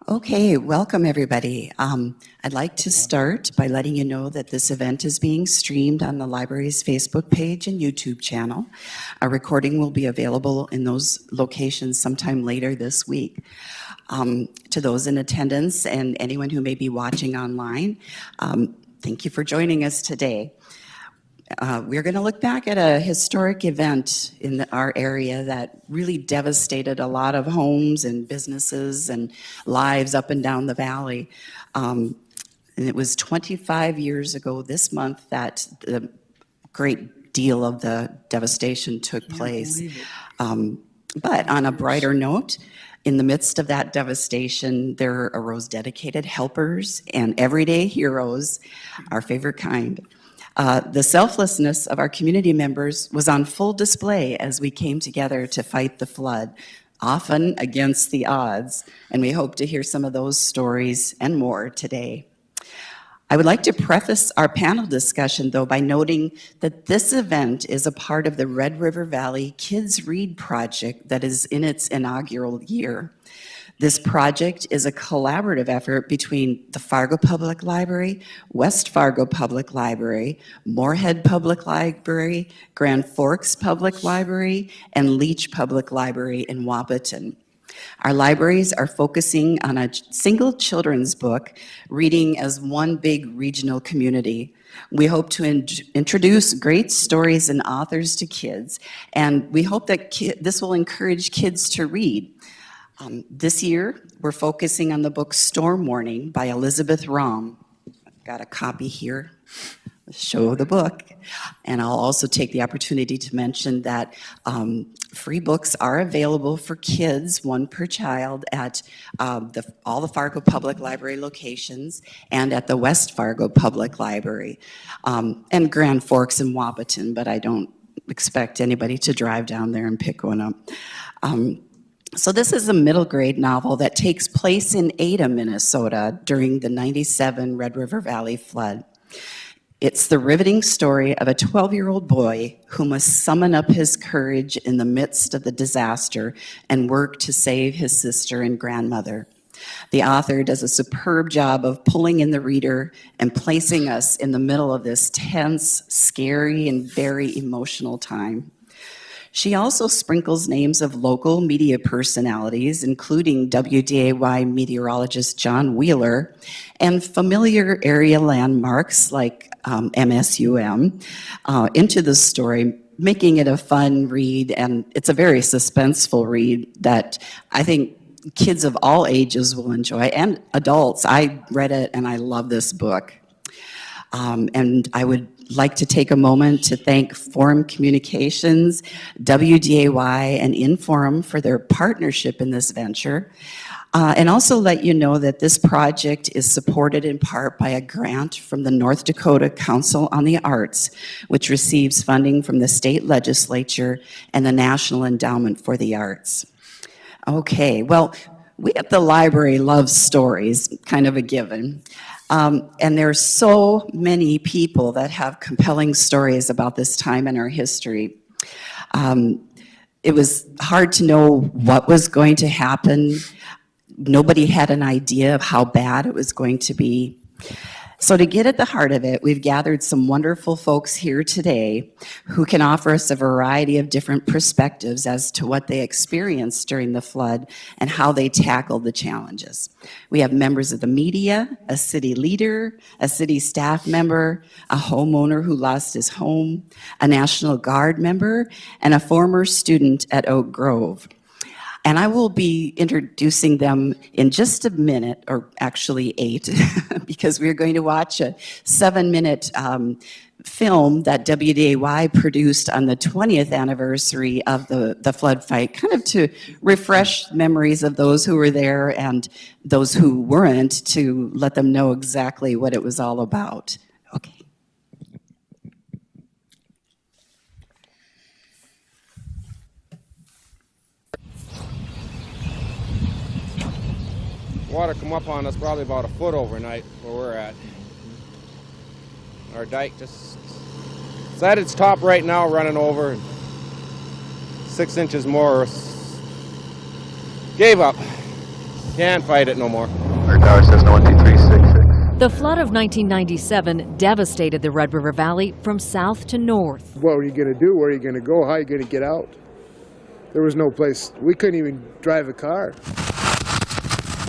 Okay, welcome everybody. I'd like to start by letting you know that this event is being streamed on the library's Facebook page and YouTube channel. A recording will be available in those locations sometime later this week. To those in attendance and anyone who may be watching online, thank you for joining us today. We're going to look back at a historic event in our area that really devastated a lot of homes and businesses and lives up and down the valley. And it was 25 years ago this month that the great deal of the devastation took place. But on a brighter note, in the midst of that devastation, there arose dedicated helpers and everyday heroes, our favorite kind. The selflessness of our community members was on full display as we came together to fight the flood, often against the odds, and we hope to hear some of those stories and more today. I would like to preface our panel discussion, though, by noting that this event is a part of the Red River Valley Kids Read project that is in its inaugural year. This project is a collaborative effort between the Fargo Public Library, West Fargo Public Library, Moorhead Public Library, Grand Forks Public Library, and Leach Public Library in Wahpeton. Our libraries are focusing on a single children's book, reading as one big regional community. We hope to introduce great stories and authors to kids, and we hope that this will encourage kids to read. This year, we're focusing on the book Storm Warning by Elizabeth Romm. I've got a copy here. Show the book. And I'll also take the opportunity to mention that free books are available for kids, one per child, at all the Fargo Public Library locations and at the West Fargo Public Library and Grand Forks and Wahpeton, but I don't expect anybody to drive down there and pick one up. So this is a middle grade novel that takes place in Ada, Minnesota during the '97 Red River Valley flood. It's the riveting story of a 12-year-old boy who must summon up his courage in the midst of the disaster and work to save his sister and grandmother. The author does a superb job of pulling in the reader and placing us in the middle of this tense, scary, and very emotional time. She also sprinkles names of local media personalities, including WDAY meteorologist John Wheeler, and familiar area landmarks like MSUM into the story, making it a fun read, and it's a very suspenseful read that I think kids of all ages will enjoy, and adults. I read it and I love this book. And I would like to take a moment to thank Forum Communications, WDAY, and Inforum for their partnership in this venture. And also let you know that this project is supported in part by a grant from the North Dakota Council on the Arts, which receives funding from the state legislature and the National Endowment for the Arts. Okay, well, we at the library love stories, kind of a given. And there's so many people that have compelling stories about this time in our history. It was hard to know what was going to happen. Nobody had an idea of how bad it was going to be. So to get at the heart of it, we've gathered some wonderful folks here today who can offer us a variety of different perspectives as to what they experienced during the flood and how they tackled the challenges. We have members of the media, a city leader, a city staff member, a homeowner who lost his home, a National Guard member, and a former student at Oak Grove. And I will be introducing them in just a minute, or actually 8, because we're going to watch a 7-minute film that WDAY produced on the 20th anniversary of the flood fight, kind of to refresh memories of those who were there and those who weren't, to let them know exactly what it was all about. Okay. Water come up on us probably about a foot overnight where we're at. Our dike just it's at its top right now, running over. 6 inches more. Gave up. Can't fight it no more. Our tower says 12366. The flood of 1997 devastated the Red River Valley from south to north. What are you going to do? Where are you going to go? How are you going to get out? There was no place. We couldn't even drive a car.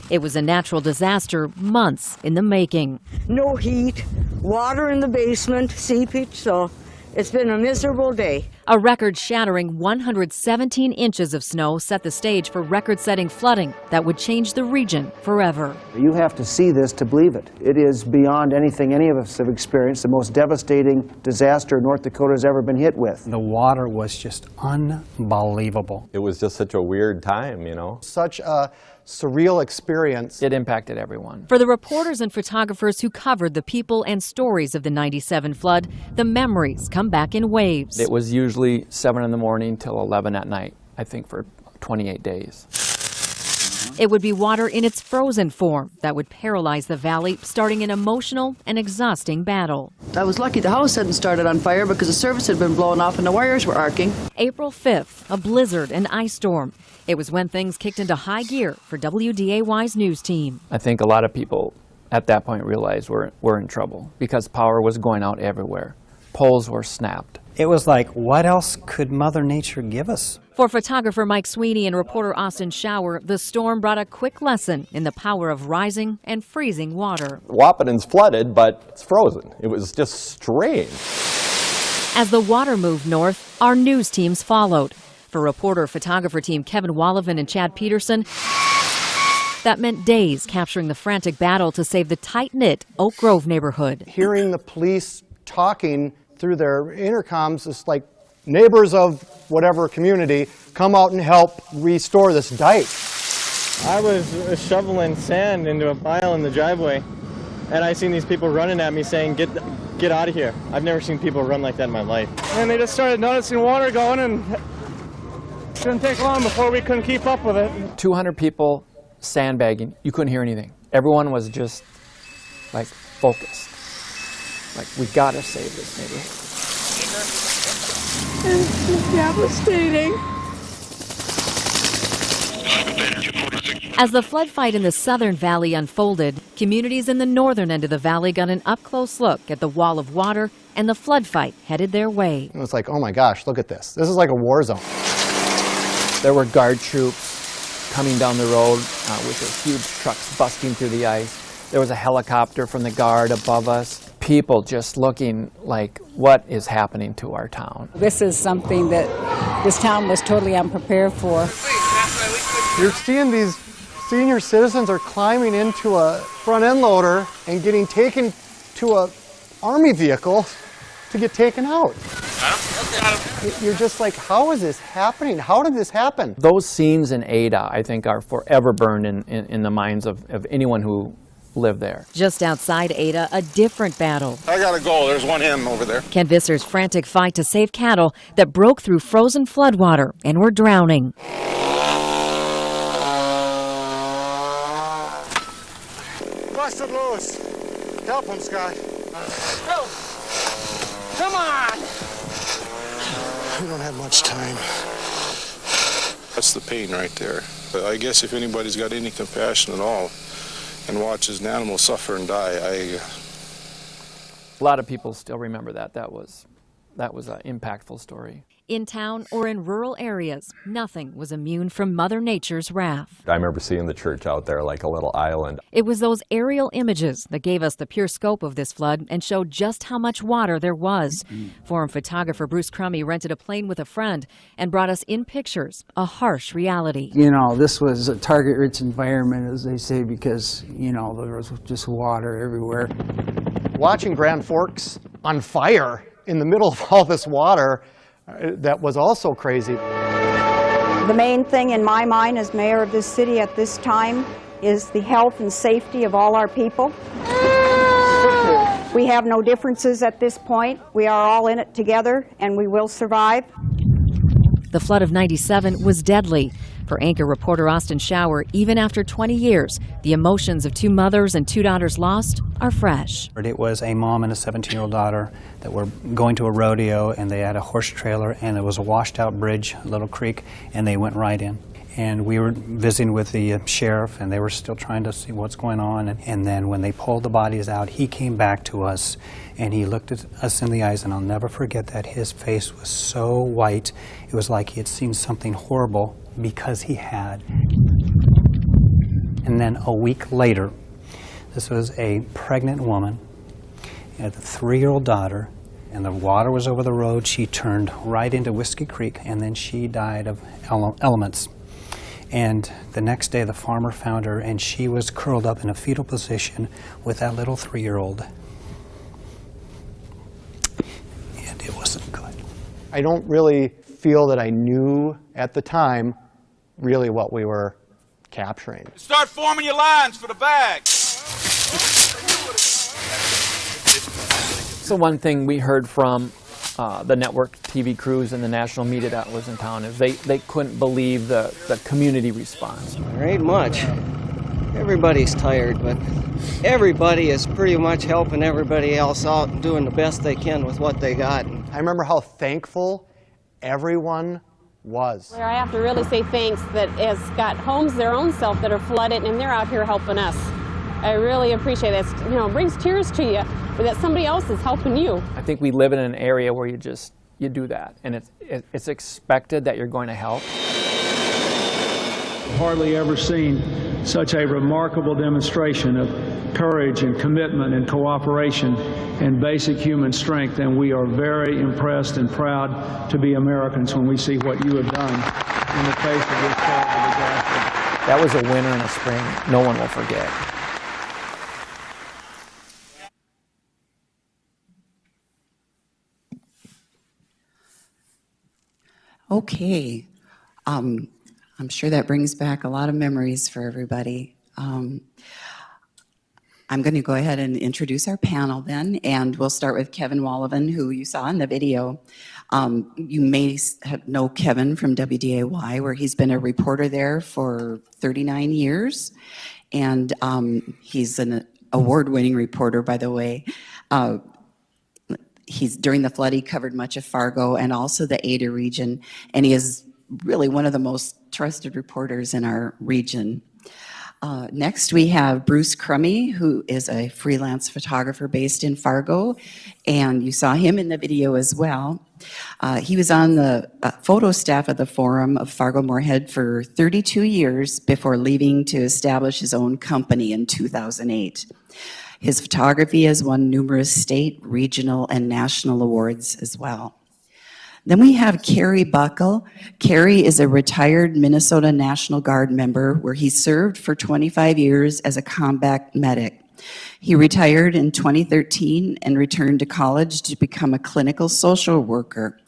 It was a natural disaster months in the making. No heat, water in the basement, seepage, so it's been a miserable day. A record-shattering 117 inches of snow set the stage for record-setting flooding that would change the region forever. You have to see this to believe it. It is beyond anything any of us have experienced, the most devastating disaster North Dakota has ever been hit with. The water was just unbelievable. It was just such a weird time, you know. Such a surreal experience. It impacted everyone. For the reporters and photographers who covered the people and stories of the 97 flood, the memories come back in waves. It was usually 7 in the morning till 11 at night, I think for 28 days. It would be water in its frozen form that would paralyze the valley, starting an emotional and exhausting battle. I was lucky the house hadn't started on fire because the service had been blown off and the wires were arcing. April 5th, a blizzard and ice storm. It was when things kicked into high gear for WDAY's news team. I think a lot of people at that point realized we're in trouble because power was going out everywhere. Poles were snapped. It was like, what else could Mother Nature give us? For photographer Mike Sweeney and reporter Austin Schauer, the storm brought a quick lesson in the power of rising and freezing water. Wapaton's flooded, but it's frozen. It was just strange. As the water moved north, our news teams followed. For reporter-photographer team Kevin Wallaven and Chad Peterson, that meant days capturing the frantic battle to save the tight-knit Oak Grove neighborhood. Hearing the police talking through their intercoms, it's like neighbors of whatever community come out and help restore this dike. I was shoveling sand into a pile in the driveway, and I seen these people running at me saying, get out of here. I've never seen people run like that in my life. And they just started noticing water going, and it didn't take long before we couldn't keep up with it. 200 people sandbagging. You couldn't hear anything. Everyone was just like focused. Like, we gotta save this neighborhood. It's devastating. As the flood fight in the southern valley unfolded, communities in the northern end of the valley got an up-close look at the wall of water and the flood fight headed their way. It was like, oh my gosh, look at this. This is like a war zone. There were guard troops coming down the road with their huge trucks busting through the ice. There was a helicopter from the guard above us. People just looking like, what is happening to our town? This is something that this town was totally unprepared for. You're seeing these senior citizens are climbing into a front end loader and getting taken to a army vehicle to get taken out. You're just like, how is this happening? How did this happen? Those scenes in Ada, I think, are forever burned in the minds of anyone who lived there. Just outside Ada, a different battle. I gotta go. There's one him over there. Ken Visser's frantic fight to save cattle that broke through frozen floodwater and were drowning. Busted loose. Help him, Scott. Help! Come on! We don't have much time. That's the pain right there. But I guess if anybody's got any compassion at all and watches an animal suffer and die, A lot of people still remember that. That was an impactful story. In town or in rural areas, nothing was immune from Mother Nature's wrath. I remember seeing the church out there like a little island. It was those aerial images that gave us the pure scope of this flood and showed just how much water there was. Forum photographer Bruce Crummy rented a plane with a friend and brought us in pictures, a harsh reality. You know, this was a target-rich environment, as they say, because, you know, there was just water everywhere. Watching Grand Forks on fire in the middle of all this water, that was also crazy. The main thing in my mind as mayor of this city at this time is the health and safety of all our people. We have no differences at this point. We are all in it together, and we will survive. The flood of '97 was deadly. For anchor reporter Austin Schauer, even after 20 years, the emotions of two mothers and two daughters lost are fresh. It was a mom and a 17-year-old daughter that were going to a rodeo, and they had a horse trailer, and there was a washed-out bridge, a little creek, and they went right in. And we were visiting with the sheriff, and they were still trying to see what's going on. And then when they pulled the bodies out, he came back to us, and he looked at us in the eyes, and I'll never forget that. His face was so white. It was like he had seen something horrible, because he had. And then a week later, this was a pregnant woman, had a 3-year-old daughter, and the water was over the road. She turned right into Whiskey Creek, and then she died of elements. And the next day, the farmer found her, and she was curled up in a fetal position with that little 3-year-old. And it wasn't good. I don't really feel that I knew at the time really what we were capturing. Start forming your lines for the bag. So one thing we heard from the network TV crews and the national media that was in town is they couldn't believe the community response. There ain't much. Everybody's tired, but everybody is pretty much helping everybody else out and doing the best they can with what they got. I remember how thankful everyone was. I have to really say thanks that has got homes their own self that are flooded, and they're out here helping us. I really appreciate it. You know, it brings tears to you that somebody else is helping you. I think we live in an area where you do that, and it's expected that you're going to help. Hardly ever seen such a remarkable demonstration of courage and commitment and cooperation and basic human strength, and we are very impressed and proud to be Americans when we see what you have done in the face of this terrible disaster. That was a winter and a spring no one will forget. Okay. I'm sure that brings back a lot of memories for everybody. I'm going to go ahead and introduce our panel then, and we'll start with Kevin Wallaven, who you saw in the video. You may know Kevin from WDAY, where he's been a reporter there for 39 years, and he's an award-winning reporter, by the way. During the flood, he covered much of Fargo and also the Ada region, and he is really one of the most trusted reporters in our region. Next, we have Bruce Crummy, who is a freelance photographer based in Fargo, and you saw him in the video as well. He was on the photo staff of the Forum of Fargo-Moorhead for 32 years before leaving to establish his own company in 2008. His photography has won numerous state, regional, and national awards as well. Then we have Carrie Buckle. Carrie is a retired Minnesota National Guard member where he served for 25 years as a combat medic. He retired in 2013 and returned to college to become a clinical social worker.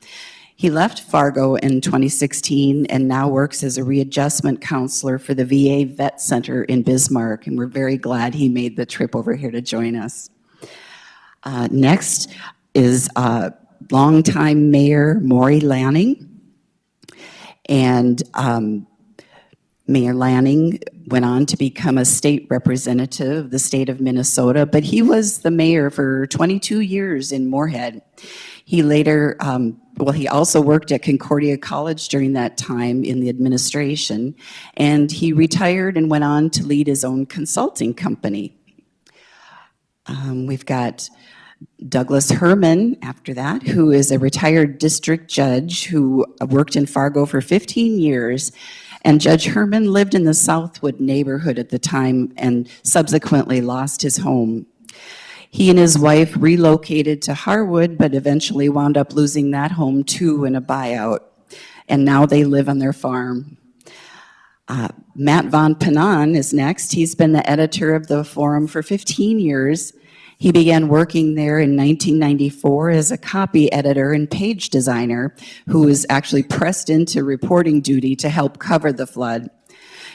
He left Fargo in 2016 and now works as a readjustment counselor for the VA Vet Center in Bismarck, and we're very glad he made the trip over here to join us. Next is longtime Mayor Maury Lanning, and Mayor Lanning went on to become a state representative of the state of Minnesota, but he was the mayor for 22 years in Moorhead. He later, he also worked at Concordia College during that time in the administration, and he retired and went on to lead his own consulting company. We've got Douglas Herman after that, who is a retired district judge who worked in Fargo for 15 years. And Judge Herman lived in the Southwood neighborhood at the time and subsequently lost his home. He and his wife relocated to Harwood, but eventually wound up losing that home too in a buyout. And now they live on their farm. Matt Von Penan is next. He's been the editor of the Forum for 15 years. He began working there in 1994 as a copy editor and page designer who was actually pressed into reporting duty to help cover the flood.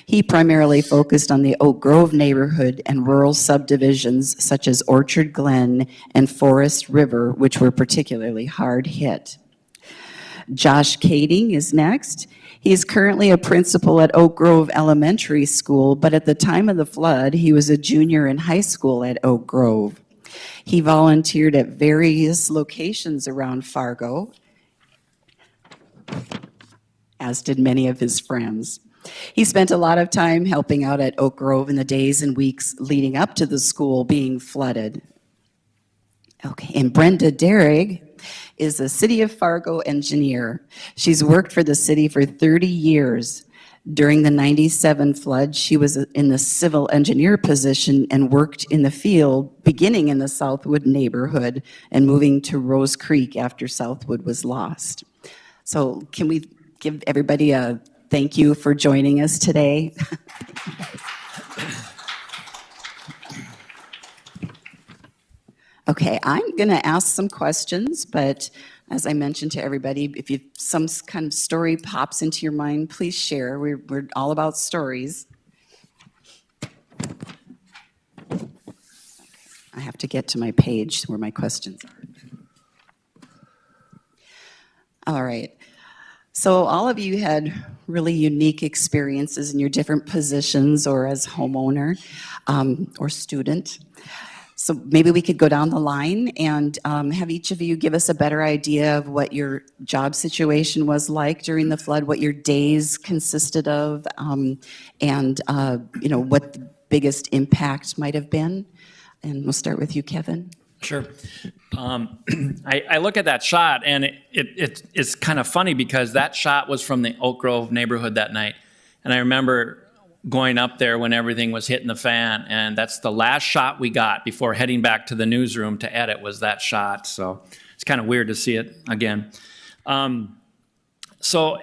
He primarily focused on the Oak Grove neighborhood and rural subdivisions such as Orchard Glen and Forest River, which were particularly hard hit. Josh Cading is next. He is currently a principal at Oak Grove Elementary School, but at the time of the flood, he was a junior in high school at Oak Grove. He volunteered at various locations around Fargo, as did many of his friends. He spent a lot of time helping out at Oak Grove in the days and weeks leading up to the school being flooded. Okay, and Brenda Derrig is a City of Fargo engineer. She's worked for the city for 30 years. During the 97 flood, she was in the civil engineer position and worked in the field, beginning in the Southwood neighborhood and moving to Rose Creek after Southwood was lost. So can we give everybody a thank you for joining us today? Okay, I'm going to ask some questions, but as I mentioned to everybody, if some kind of story pops into your mind, please share. We're all about stories. I have to get to my page where my questions are. All right. So all of you had really unique experiences in your different positions or as homeowner or student. So maybe we could go down the line and have each of you give us a better idea of what your job situation was like during the flood, what your days consisted of, and what the biggest impact might have been. And we'll start with you, Kevin. Sure. I look at that shot, and it's kind of funny because that shot was from the Oak Grove neighborhood that night. And I remember going up there when everything was hitting the fan, and that's the last shot we got before heading back to the newsroom to edit was that shot. So it's kind of weird to see it again. So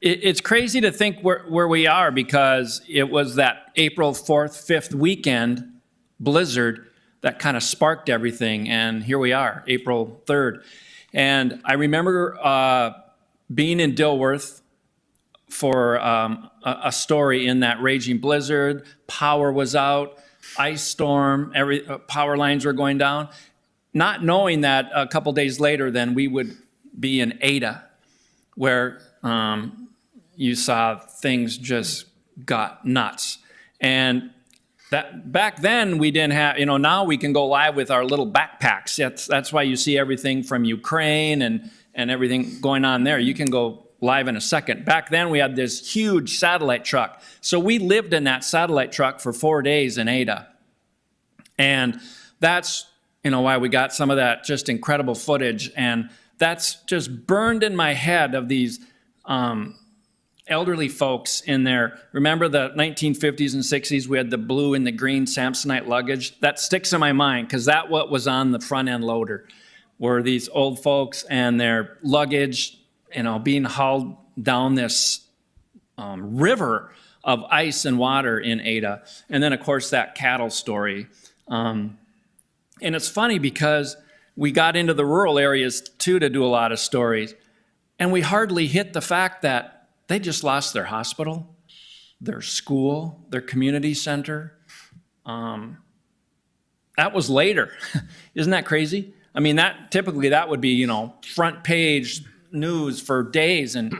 it's crazy to think where we are, because it was that April 4th, 5th weekend blizzard that kind of sparked everything, and here we are, April 3rd. And I remember being in Dilworth for a story in that raging blizzard. Power was out, ice storm, power lines were going down, not knowing that a couple days later then we would be in Ada, where you saw things just got nuts. And that back then we didn't have, now we can go live with our little backpacks. That's why you see everything from Ukraine and everything going on there. You can go live in a second. Back then we had this huge satellite truck. So we lived in that satellite truck for 4 days in Ada. And that's, why we got some of that just incredible footage. And that's just burned in my head of these elderly folks in there. Remember the 1950s and 60s, we had the blue and the green Samsonite luggage? That sticks in my mind because that's what was on the front end loader, were these old folks and their luggage, being hauled down this river of ice and water in Ada. And then, of course, that cattle story. And it's funny because we got into the rural areas, too, to do a lot of stories. And we hardly hit the fact that they just lost their hospital, their school, their community center. That was later. Isn't that crazy? I mean, typically that would be, front page news for days. And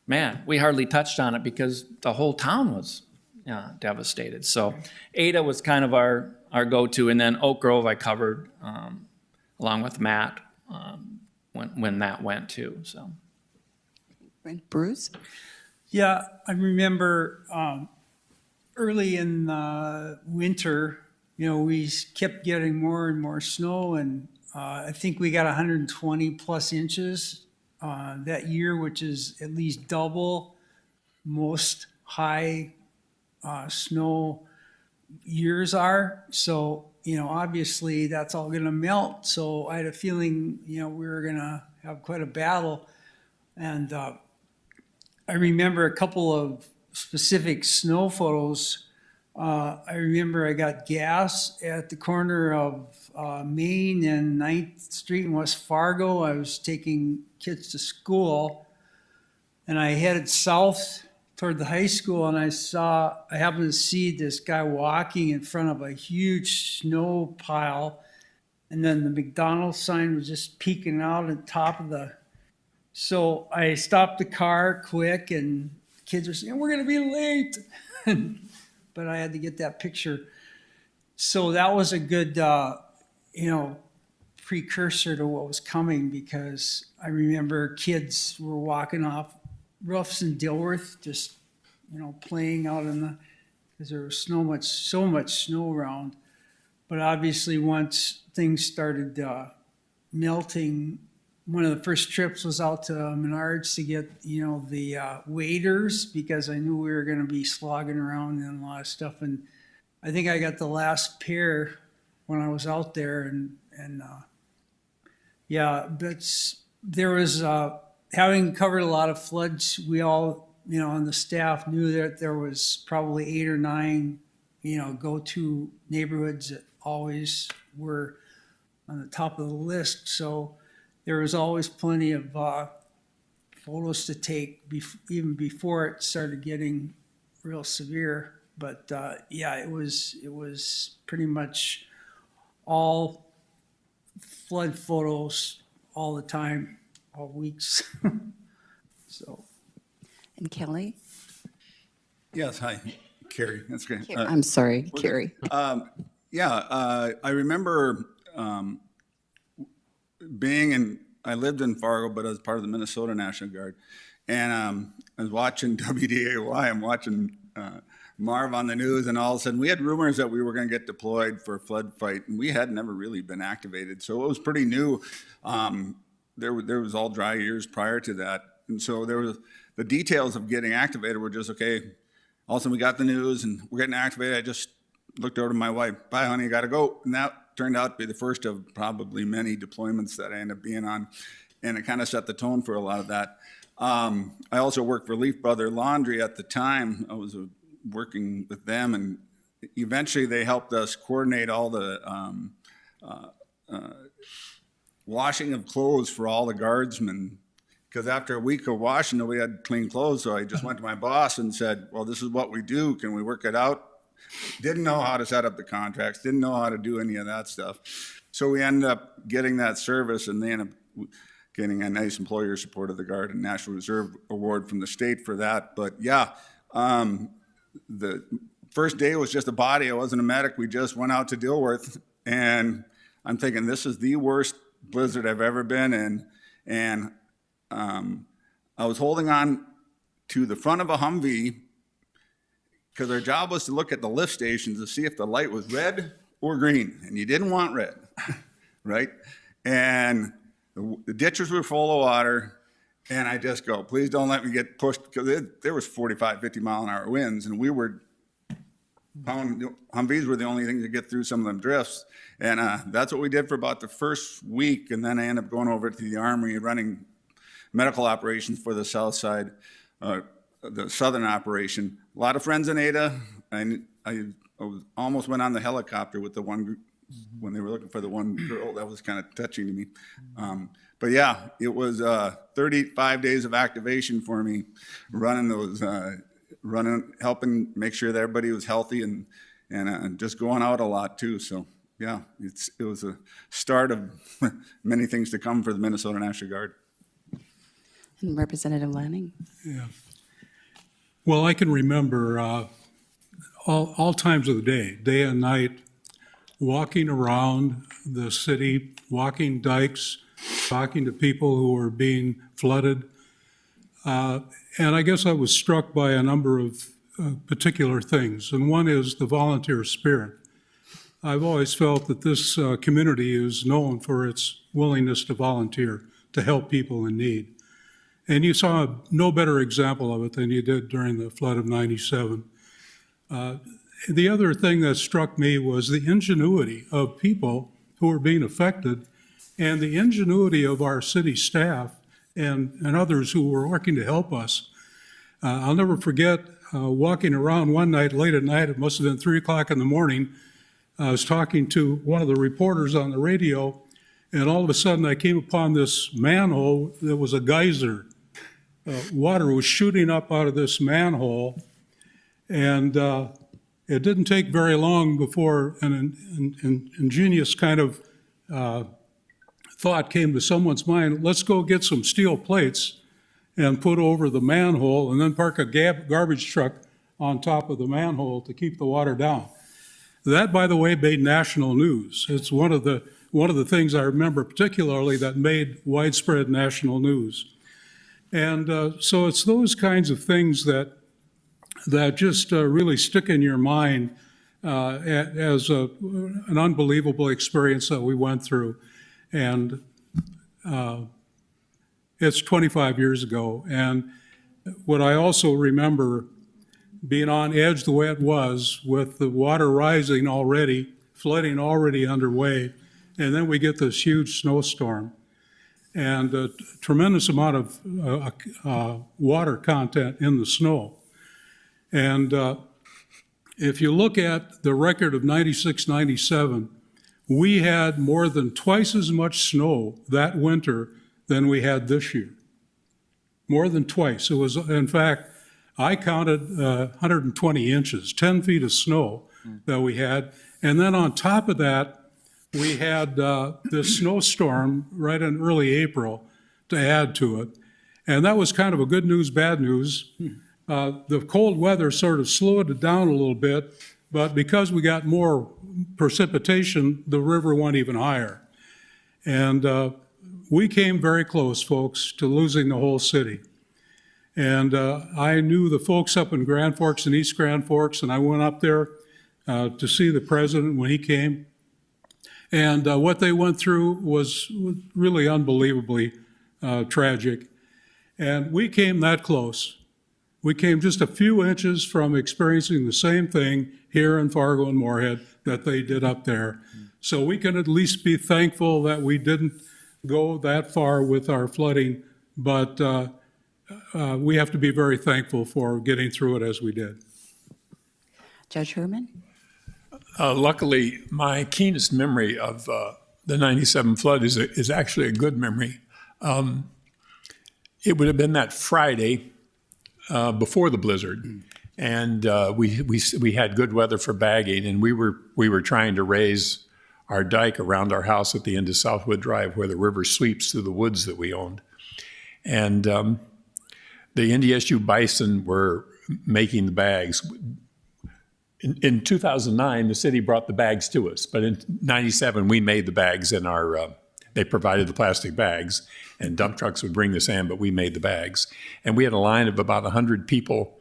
man, we hardly touched on it because the whole town was devastated. So Ada was kind of our go-to. And then Oak Grove I covered along with Matt when that went too. So. Bruce? Yeah, I remember early in winter, we kept getting more and more snow, and I think we got 120 plus inches that year, which is at least double most high snow years are. So, obviously that's all going to melt. So I had a feeling, we were going to have quite a battle. And I remember a couple of specific snow photos. I remember I got gas at the corner of Main and 9th Street in West Fargo. I was taking kids to school, and I headed south toward the high school, and I happened to see this guy walking in front of a huge snow pile, and then the McDonald's sign was just peeking out on top of the. So I stopped the car quick, and kids were saying, "We're going to be late." But I had to get that picture. So that was a good, precursor to what was coming, because I remember kids were walking off roofs in Dilworth, just, playing out because there was so much snow around. But obviously once things started melting, one of the first trips was out to Menards to get, the waders, because I knew we were going to be slogging around and a lot of stuff. And I think I got the last pair when I was out there, and but there was, having covered a lot of floods, we all, on the staff knew that there was probably 8 or 9, go-to neighborhoods that always were on the top of the list. So there was always plenty of photos to take even before it started getting real severe. But it was pretty much all flood photos all the time, all weeks. So. And Kelly? Yes, hi, Carrie. That's great. I'm sorry, Carrie. I remember I lived in Fargo, but I was part of the Minnesota National Guard. And I was watching WDAY, I'm watching Marv on the news, and all of a sudden we had rumors that we were going to get deployed for a flood fight, and we had never really been activated. So it was pretty new. There was all dry years prior to that. And so the details of getting activated were just, okay, all of a sudden we got the news and we're getting activated. I just looked over to my wife, bye honey, got to go. And that turned out to be the first of probably many deployments that I ended up being on. And it kind of set the tone for a lot of that. I also worked for Leaf Brother Laundry at the time. I was working with them, and eventually they helped us coordinate all the washing of clothes for all the guardsmen. Because after a week of washing, nobody had clean clothes. So I just went to my boss and said, well, this is what we do. Can we work it out? Didn't know how to set up the contracts. Didn't know how to do any of that stuff. So we ended up getting that service, and they ended up getting a nice employer support of the Guard and National Reserve Award from the state for that. But yeah, the first day was just a body. I wasn't a medic. We just went out to Dilworth, and I'm thinking this is the worst blizzard I've ever been in. And I was holding on to the front of a Humvee because our job was to look at the lift stations to see if the light was red or green, and you didn't want red, right? And the ditches were full of water, and I just go, please don't let me get pushed, because there was 45, 50 mile an hour winds, and we were Humvees were the only thing to get through some of them drifts. And that's what we did for about the first week, and then I ended up going over to the Armory running medical operations for the south side, the southern operation. A lot of friends in Ada. I almost went on the helicopter with the one group when they were looking for the one girl. That was kind of touching to me. But yeah, it was 35 days of activation for me, running those, helping make sure that everybody was healthy, and just going out a lot too. So yeah, it was a start of many things to come for the Minnesota National Guard. And Representative Lanning. Yeah. Well, I can remember all times of the day and night, walking around the city, walking dikes, talking to people who were being flooded. And I guess I was struck by a number of particular things. And one is the volunteer spirit. I've always felt that this community is known for its willingness to volunteer, to help people in need. And you saw no better example of it than you did during the flood of '97. The other thing that struck me was the ingenuity of people who were being affected, and the ingenuity of our city staff and others who were working to help us. I'll never forget walking around one night, late at night, it must have been 3 o'clock in the morning. I was talking to one of the reporters on the radio, and all of a sudden I came upon this manhole that was a geyser. Water was shooting up out of this manhole, and it didn't take very long before an ingenious kind of thought came to someone's mind. Let's go get some steel plates and put over the manhole, and then park a garbage truck on top of the manhole to keep the water down. That, by the way, made national news. It's one of the things I remember particularly that made widespread national news. And so it's those kinds of things that that just really stick in your mind as an unbelievable experience that we went through. And it's 25 years ago. And what I also remember being on edge the way it was, with the water rising already, flooding already underway, and then we get this huge snowstorm and a tremendous amount of water content in the snow. And if you look at the record of 96, 97, we had more than twice as much snow that winter than we had this year. More than twice. It was, in fact, I counted 120 inches, 10 feet of snow that we had. And then on top of that, we had this snowstorm right in early April to add to it. And that was kind of a good news, bad news. The cold weather sort of slowed it down a little bit, but because we got more precipitation, the river went even higher. And we came very close, folks, to losing the whole city. And I knew the folks up in Grand Forks and East Grand Forks, and I went up there to see the president when he came. And what they went through was really unbelievably tragic. And we came that close. We came just a few inches from experiencing the same thing here in Fargo and Moorhead that they did up there. So we can at least be thankful that we didn't go that far with our flooding, but we have to be very thankful for getting through it as we did. Judge Herman? Luckily, my keenest memory of the 97 flood is actually a good memory. It would have been that Friday before the blizzard, and we had good weather for bagging, and we were trying to raise our dike around our house at the end of Southwood Drive, where the river sweeps through the woods that we owned. And the NDSU bison were making the bags. In 2009, the city brought the bags to us, but in 97, we made the bags in our, they provided the plastic bags, and dump trucks would bring the sand, but we made the bags. And we had a line of about 100 people,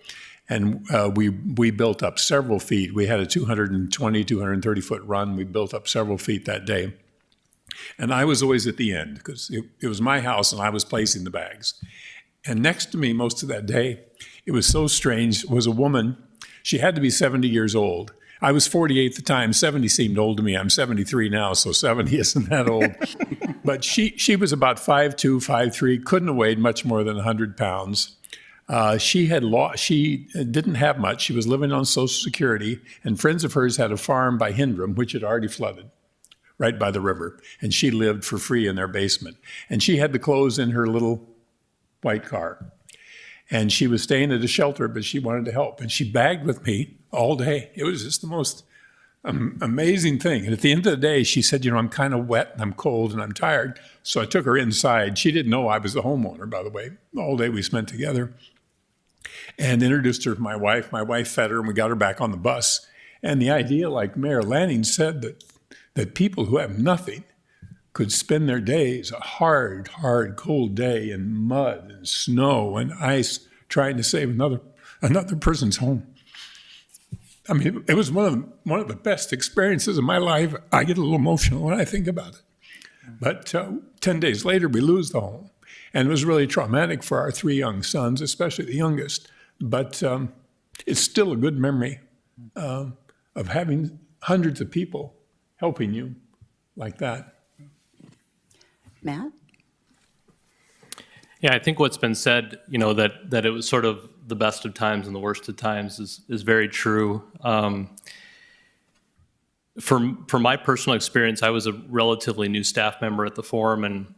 and we built up several feet. We had a 220, 230-foot run. We built up several feet that day. And I was always at the end, because it was my house, and I was placing the bags. And next to me most of that day, it was so strange, was a woman. She had to be 70 years old. I was 48 at the time. 70 seemed old to me. I'm 73 now, so 70 isn't that old. But she was about 5'2", 5'3", couldn't have weighed much more than 100 pounds. She didn't have much. She was living on Social Security, and friends of hers had a farm by Hindram, which had already flooded, right by the river. And she lived for free in their basement. And she had the clothes in her little white car. And she was staying at a shelter, but she wanted to help. And she bagged with me all day. It was just the most amazing thing. And at the end of the day, she said, I'm kind of wet and I'm cold and I'm tired. So I took her inside. She didn't know I was the homeowner, by the way. All day we spent together. And introduced her to my wife. My wife fed her, and we got her back on the bus. And the idea, like Mayor Lanning said, that people who have nothing could spend their days, a hard, cold day in mud and snow and ice, trying to save another person's home. I mean, it was one of the best experiences of my life. I get a little emotional when I think about it. But 10 days later, we lose the home. And it was really traumatic for our 3 young sons, especially the youngest. But it's still a good memory of having hundreds of people helping you like that. Matt? Yeah, I think what's been said, that it was sort of the best of times and the worst of times is very true. For my personal experience, I was a relatively new staff member at the Forum, and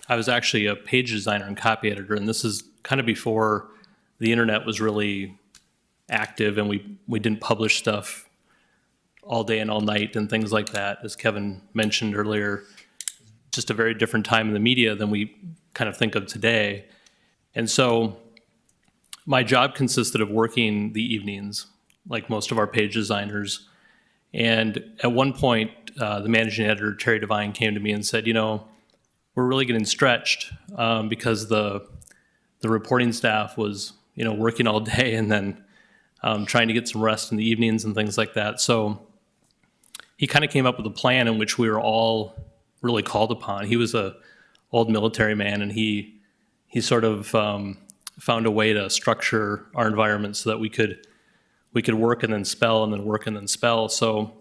I was actually a page designer and copy editor, and this is kind of before the internet was really active, and we didn't publish stuff all day and all night and things like that, as Kevin mentioned earlier. Just a very different time in the media than we kind of think of today. And so my job consisted of working the evenings, like most of our page designers. And at one point, the managing editor, Terry Devine, came to me and said, we're really getting stretched because the reporting staff was, working all day, and then trying to get some rest in the evenings and things like that. So he kind of came up with a plan in which we were all really called upon. He was a old military man, and he sort of found a way to structure our environment so that we could work and then spell, and then work and then spell. So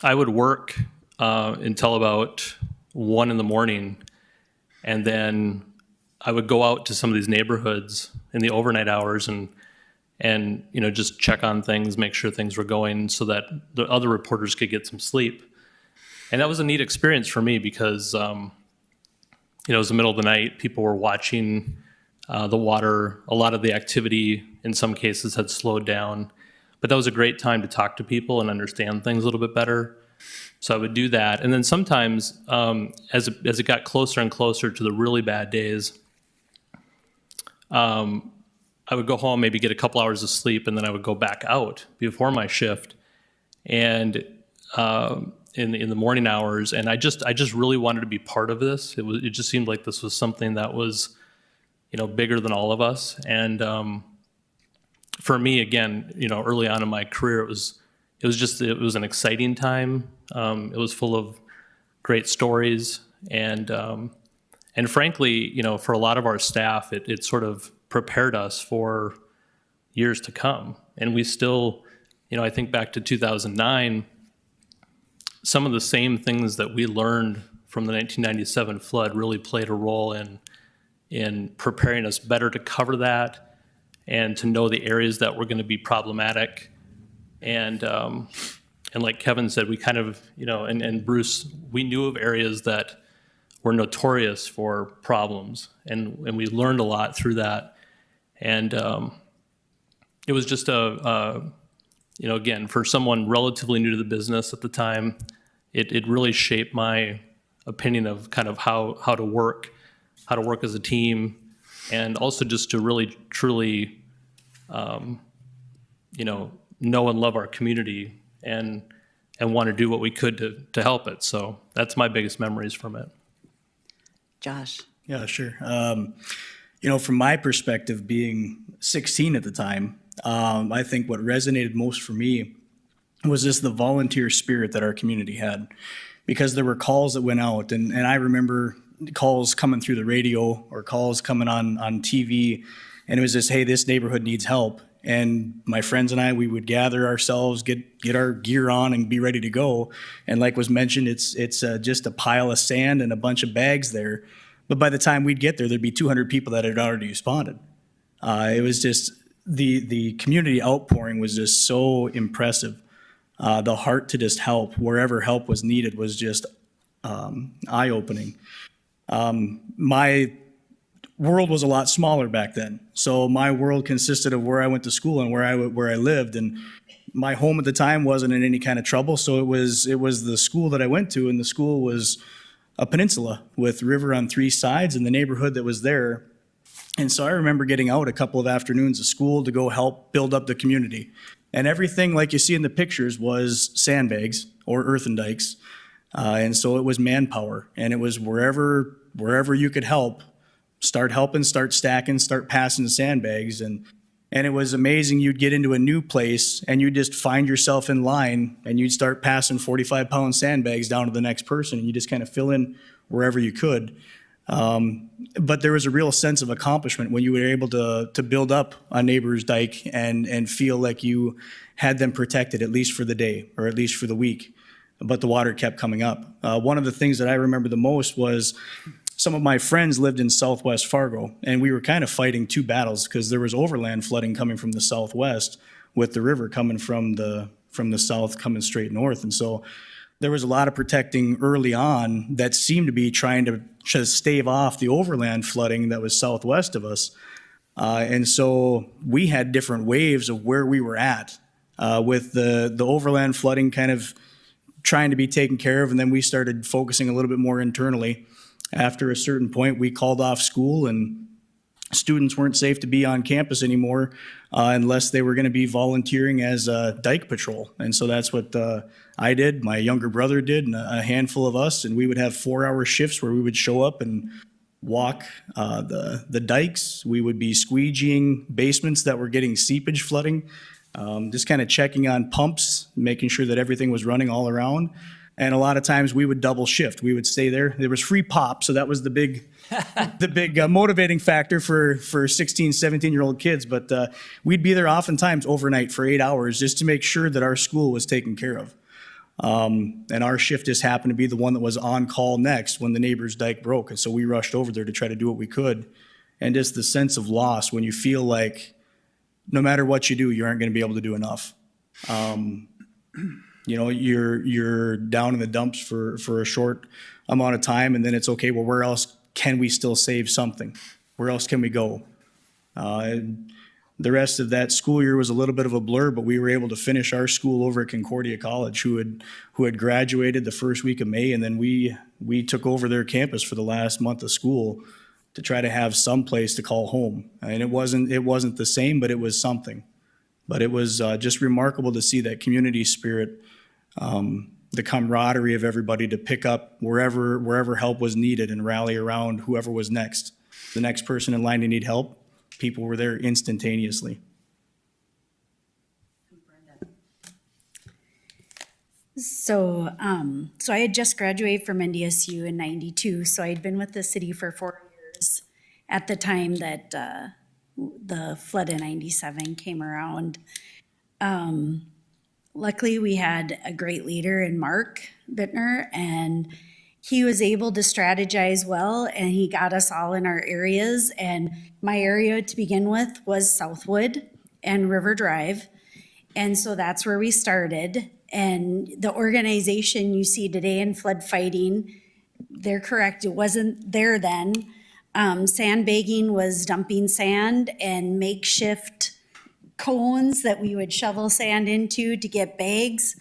I would work until about 1 in the morning, and then I would go out to some of these neighborhoods in the overnight hours and just check on things, make sure things were going so that the other reporters could get some sleep. And that was a neat experience for me because, it was the middle of the night, people were watching the water, a lot of the activity in some cases had slowed down, but that was a great time to talk to people and understand things a little bit better. So I would do that. And then sometimes, as it got closer and closer to the really bad days, I would go home, maybe get a couple hours of sleep, and then I would go back out before my shift, and in the morning hours. And I just really wanted to be part of this. It just seemed like this was something that was, bigger than all of us. And for me, again, early on in my career, it was an exciting time. It was full of great stories, and frankly, for a lot of our staff, it sort of prepared us for years to come. And we still, I think back to 2009, some of the same things that we learned from the 1997 flood really played a role in preparing us better to cover that and to know the areas that were going to be problematic. And like Kevin said, we kind of, and Bruce, we knew of areas that were notorious for problems, and we learned a lot through that. And it was just again, for someone relatively new to the business at the time, it really shaped my opinion of kind of how to work as a team, and also just to really, truly, know and love our community and want to do what we could to help it. So that's my biggest memories from it. Josh. Yeah, sure. From my perspective, being 16 at the time, I think what resonated most for me was just the volunteer spirit that our community had, because there were calls that went out, and I remember calls coming through the radio or calls coming on TV, and it was just, hey, this neighborhood needs help. And my friends and I, we would gather ourselves, get our gear on, and be ready to go. And like was mentioned, it's just a pile of sand and a bunch of bags there. But by the time we'd get there, there'd be 200 people that had already responded. It was just the community outpouring was just so impressive. The heart to just help wherever help was needed was just eye-opening. My world was a lot smaller back then. So my world consisted of where I went to school and where I lived, and my home at the time wasn't in any kind of trouble. So it was the school that I went to, and the school was a peninsula with river on 3 sides, and the neighborhood that was there. And so I remember getting out a couple of afternoons of school to go help build up the community. And everything like you see in the pictures was sandbags or earthen dikes. And so it was manpower, and it was wherever you could help, start helping, start stacking, start passing the sandbags. And it was amazing. You'd get into a new place and you'd just find yourself in line, and you'd start passing 45-pound sandbags down to the next person, and you just kind of fill in wherever you could. But there was a real sense of accomplishment when you were able to build up a neighbor's dike and feel like you had them protected, at least for the day or at least for the week. But the water kept coming up. One of the things that I remember the most was some of my friends lived in Southwest Fargo, and we were kind of fighting 2 battles because there was overland flooding coming from the southwest with the river coming from the south coming straight north. And so there was a lot of protecting early on that seemed to be trying to just stave off the overland flooding that was southwest of us. And so we had different waves of where we were at with the overland flooding kind of trying to be taken care of. And then we started focusing a little bit more internally. After a certain point, we called off school, and students weren't safe to be on campus anymore unless they were going to be volunteering as dike patrol. And so that's what I did, my younger brother did, and a handful of us, and we would have 4-hour shifts where we would show up and walk the dikes. We would be squeegeeing basements that were getting seepage flooding, just kind of checking on pumps, making sure that everything was running all around. And a lot of times we would double shift. We would stay there. There was free pop, so that was the big motivating factor for 16, 17-year-old kids. But we'd be there oftentimes overnight for 8 hours just to make sure that our school was taken care of. And our shift just happened to be the one that was on call next when the neighbor's dike broke. And so we rushed over there to try to do what we could. And just the sense of loss when you feel like no matter what you do, you aren't going to be able to do enough. You know, you're down in the dumps for a short amount of time, and then it's okay, well, where else can we still save something? Where else can we go? The rest of that school year was a little bit of a blur, but we were able to finish our school over at Concordia College, who had graduated the first week of May, and then we took over their campus for the last month of school to try to have some place to call home. And it wasn't the same, but it was something. But it was just remarkable to see that community spirit, the camaraderie of everybody to pick up wherever help was needed and rally around whoever was next. The next person in line to need help, people were there instantaneously. So I had just graduated from NDSU in '92, so I'd been with the city for 4 years at the time that the flood in '97 came around. Luckily, we had a great leader in Mark Bittner, and he was able to strategize well, and he got us all in our areas. And my area to begin with was Southwood and River Drive. And so that's where we started. And the organization you see today in flood fighting, they're correct, it wasn't there then. Sandbagging was dumping sand and makeshift cones that we would shovel sand into to get bags.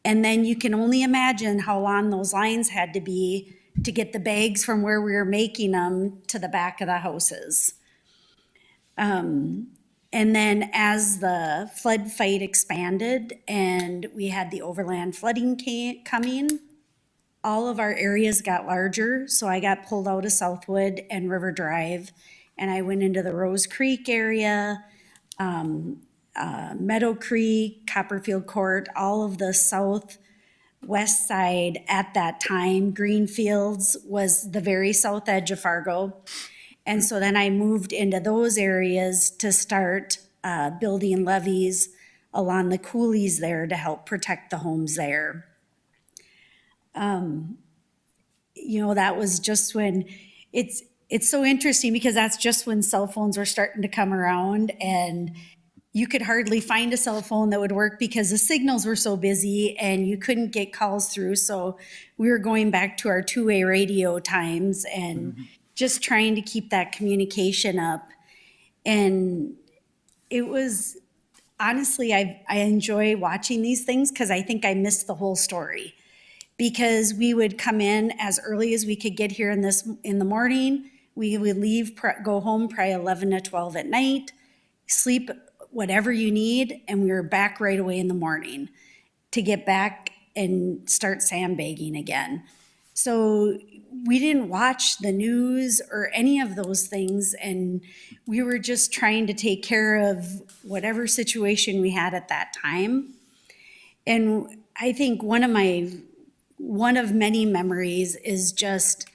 And then you can only imagine how long those lines had to be to get the bags from where we were making them to the back of the houses. And then as the flood fight expanded and we had the overland flooding coming, all of our areas got larger. So I got pulled out of Southwood and River Drive, and I went into the Rose Creek area, Meadow Creek, Copperfield Court, all of the southwest side at that time. Greenfields was the very south edge of Fargo. And so then I moved into those areas to start building levees along the coulees there to help protect the homes there. You know, that was just when it's so interesting because that's just when cell phones were starting to come around, and you could hardly find a cell phone that would work because the signals were so busy and you couldn't get calls through. So we were going back to our two-way radio times and just trying to keep that communication up. And it was, honestly, I enjoy watching these things because I think I missed the whole story. Because we would come in as early as we could get here in the morning. We would leave, go home probably 11 to 12 at night, sleep whatever you need, and we were back right away in the morning to get back and start sandbagging again. So we didn't watch the news or any of those things, and we were just trying to take care of whatever situation we had at that time. And I think one of many memories is just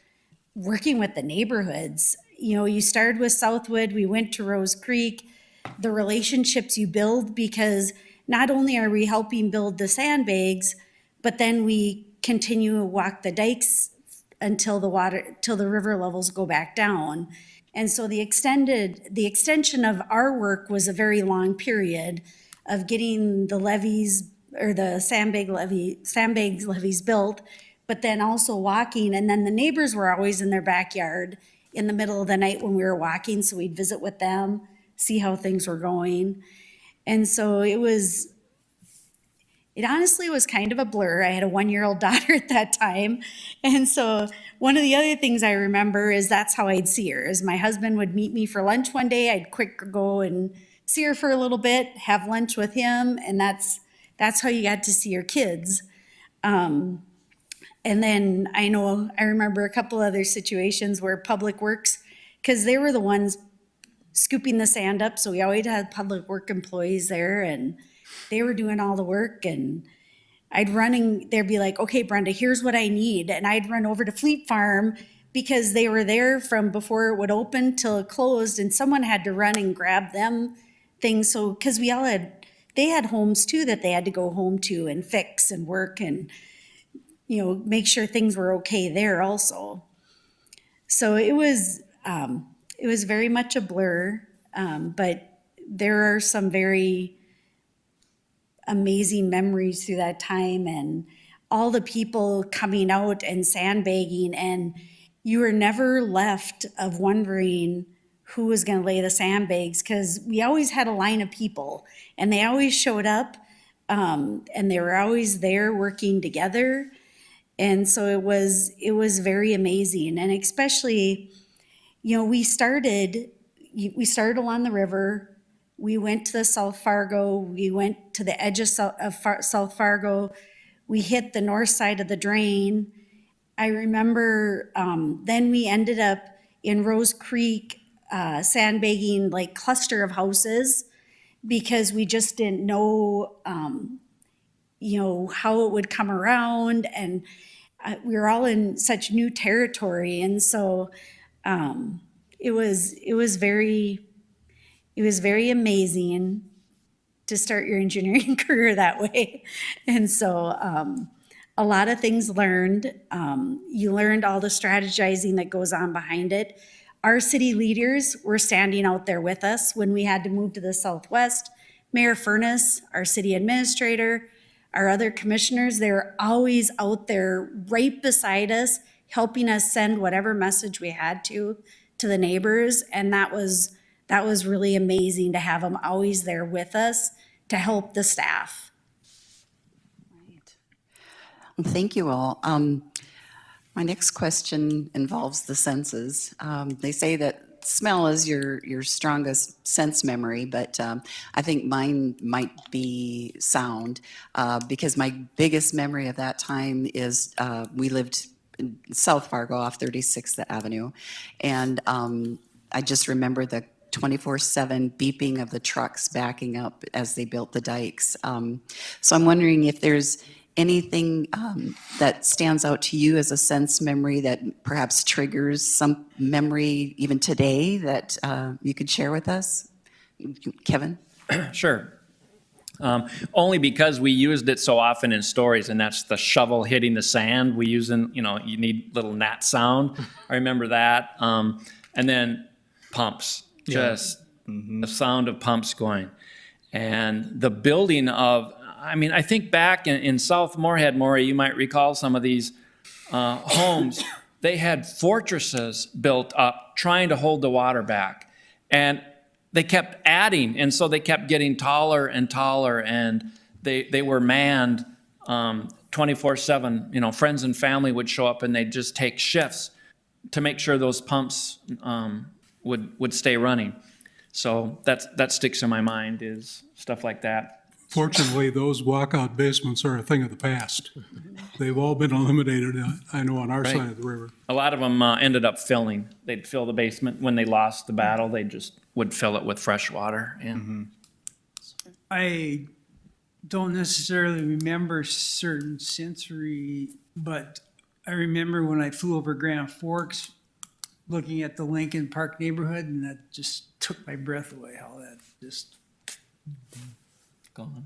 working with the neighborhoods. You know, you started with Southwood, we went to Rose Creek, the relationships you build, because not only are we helping build the sandbags, but then we continue to walk the dikes until the river levels go back down. And so the extension of our work was a very long period of getting the levees or the sandbag levees built, but then also walking. And then the neighbors were always in their backyard in the middle of the night when we were walking. So we'd visit with them, see how things were going. And so it honestly was kind of a blur. I had a 1-year-old daughter at that time. And so one of the other things I remember is that's how I'd see her. Is my husband would meet me for lunch one day, I'd quick go and see her for a little bit, have lunch with him, and that's how you got to see your kids. And And then I remember a couple other situations where Public Works, because they were the ones scooping the sand up, so we always had Public Work employees there, and they were doing all the work, and they'd be like, okay, Brenda, here's what I need. And I'd run over to Fleet Farm because they were there from before it would open till it closed, and someone had to run and grab them things. So, because they had homes too that they had to go home to and fix and work and, make sure things were okay there also. So it was very much a blur, but there are some very amazing memories through that time, and all the people coming out and sandbagging, and you were never left of wondering who was going to lay the sandbags, because we always had a line of people and they always showed up, and they were always there working together. And so it was very amazing. And especially, we started along the river. We went to the South Fargo. We went to the edge of South Fargo. We hit the north side of the drain. I remember then we ended up in Rose Creek sandbagging like cluster of houses because we just didn't know, how it would come around, and we were all in such new territory, and so it was very amazing to start your engineering career that way. And so a lot of things learned. You learned all the strategizing that goes on behind it. Our city leaders were standing out there with us when we had to move to the Southwest. Mayor Furness, our city administrator, our other commissioners, they were always out there right beside us, helping us send whatever message we had to the neighbors. And that was really amazing to have them always there with us to help the staff. Right. Well, thank you all. My next question involves the senses. They say that smell is your strongest sense memory, but I think mine might be sound, because my biggest memory of that time is we lived in South Fargo off 36th Avenue, and I just remember the 24/7 beeping of the trucks backing up as they built the dikes. So I'm wondering if there's anything that stands out to you as a sense memory that perhaps triggers some memory even today that you could share with us? Kevin? Sure. Only because we used it so often in stories, and that's the shovel hitting the sand. We use you need little gnat sound. I remember that. And then pumps, just the sound of pumps going. And the building of, I think back in South Moorhead, Maury, you might recall some of these homes. They had fortresses built up trying to hold the water back. And they kept adding, and so they kept getting taller and taller, and they were manned 24/7. Friends and family would show up, and they'd just take shifts to make sure those pumps would stay running. So that sticks in my mind, is stuff like that. Fortunately, those walkout basements are a thing of the past. They've all been eliminated, I know, on our Right. side of the river. A lot of them ended up filling. They'd fill the basement. When they lost the battle, they just would fill it with fresh water. And I don't necessarily remember certain sensory, but I remember when I flew over Grand Forks, looking at the Lincoln Park neighborhood, and that just took my breath away, how that just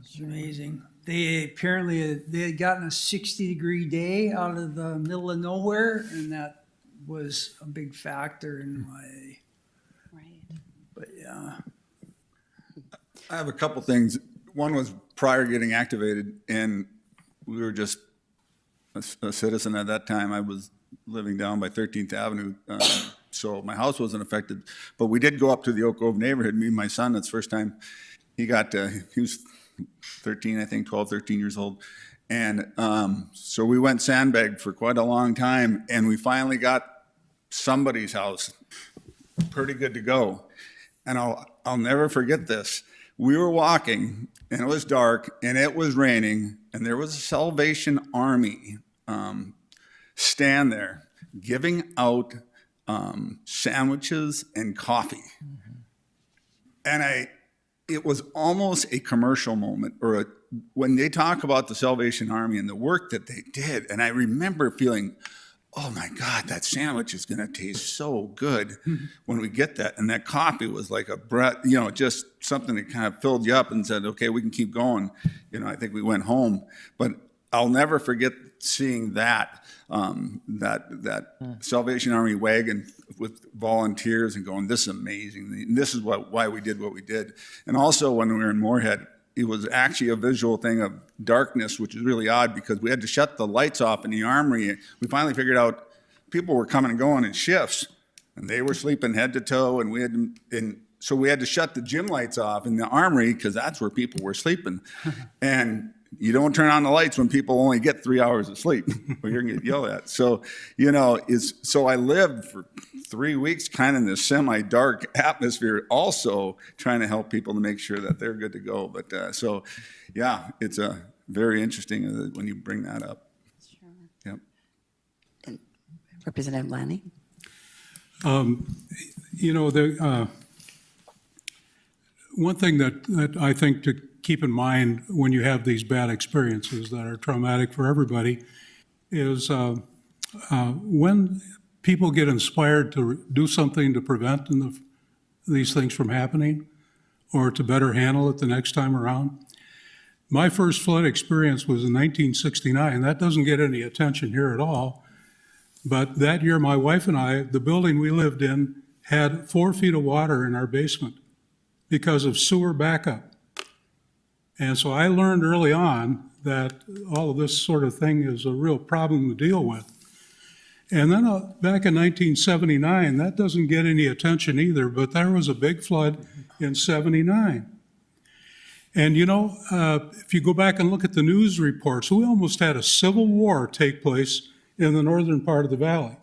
it's amazing. They had gotten a 60-degree day out of the middle of nowhere, and that was a big factor in my. Right. But yeah. I have a couple things. One was prior getting activated, and we were just a citizen at that time. I was living down by 13th Avenue, so my house wasn't affected. But we did go up to the Oak Grove neighborhood, me and my son. That's the first time he was 13, I think, 12, 13 years old. And so we went sandbagged for quite a long time, and we finally got somebody's house pretty good to go. And I'll never forget this. We were walking, and it was dark, and it was raining, and there was a Salvation Army stand there giving out sandwiches and coffee. And it was almost a commercial moment, or when they talk about the Salvation Army and the work that they did. And I remember feeling, oh my God, that sandwich is going to taste so good when we get that. And that coffee was like a breath, just something that kind of filled you up and said, okay, we can keep going. I think we went home. But I'll never forget seeing that Salvation Army wagon with volunteers and going, this is amazing. And this is why we did what we did. And also when we were in Moorhead, it was actually a visual thing of darkness, which is really odd because we had to shut the lights off in the armory. We finally figured out people were coming and going in shifts, and they were sleeping head to toe, so we had to shut the gym lights off in the armory because that's where people were sleeping. And you don't turn on the lights when people only get 3 hours of sleep, or you're going to get yelled at. So, so I lived for 3 weeks kind of in this semi-dark atmosphere, also trying to help people to make sure that they're good to go. But it's very interesting when you bring that up. Sure. Yep. And Representative Lanning? One thing that I think to keep in mind when you have these bad experiences that are traumatic for everybody is when people get inspired to do something to prevent these things from happening or to better handle it the next time around. My first flood experience was in 1969. That doesn't get any attention here at all. But that year, my wife and I, the building we lived in, had 4 feet of water in our basement because of sewer backup. And so I learned early on that all of this sort of thing is a real problem to deal with. And then back in 1979, that doesn't get any attention either, but there was a big flood in 79. And if you go back and look at the news reports, we almost had a civil war take place in the northern part of the valley.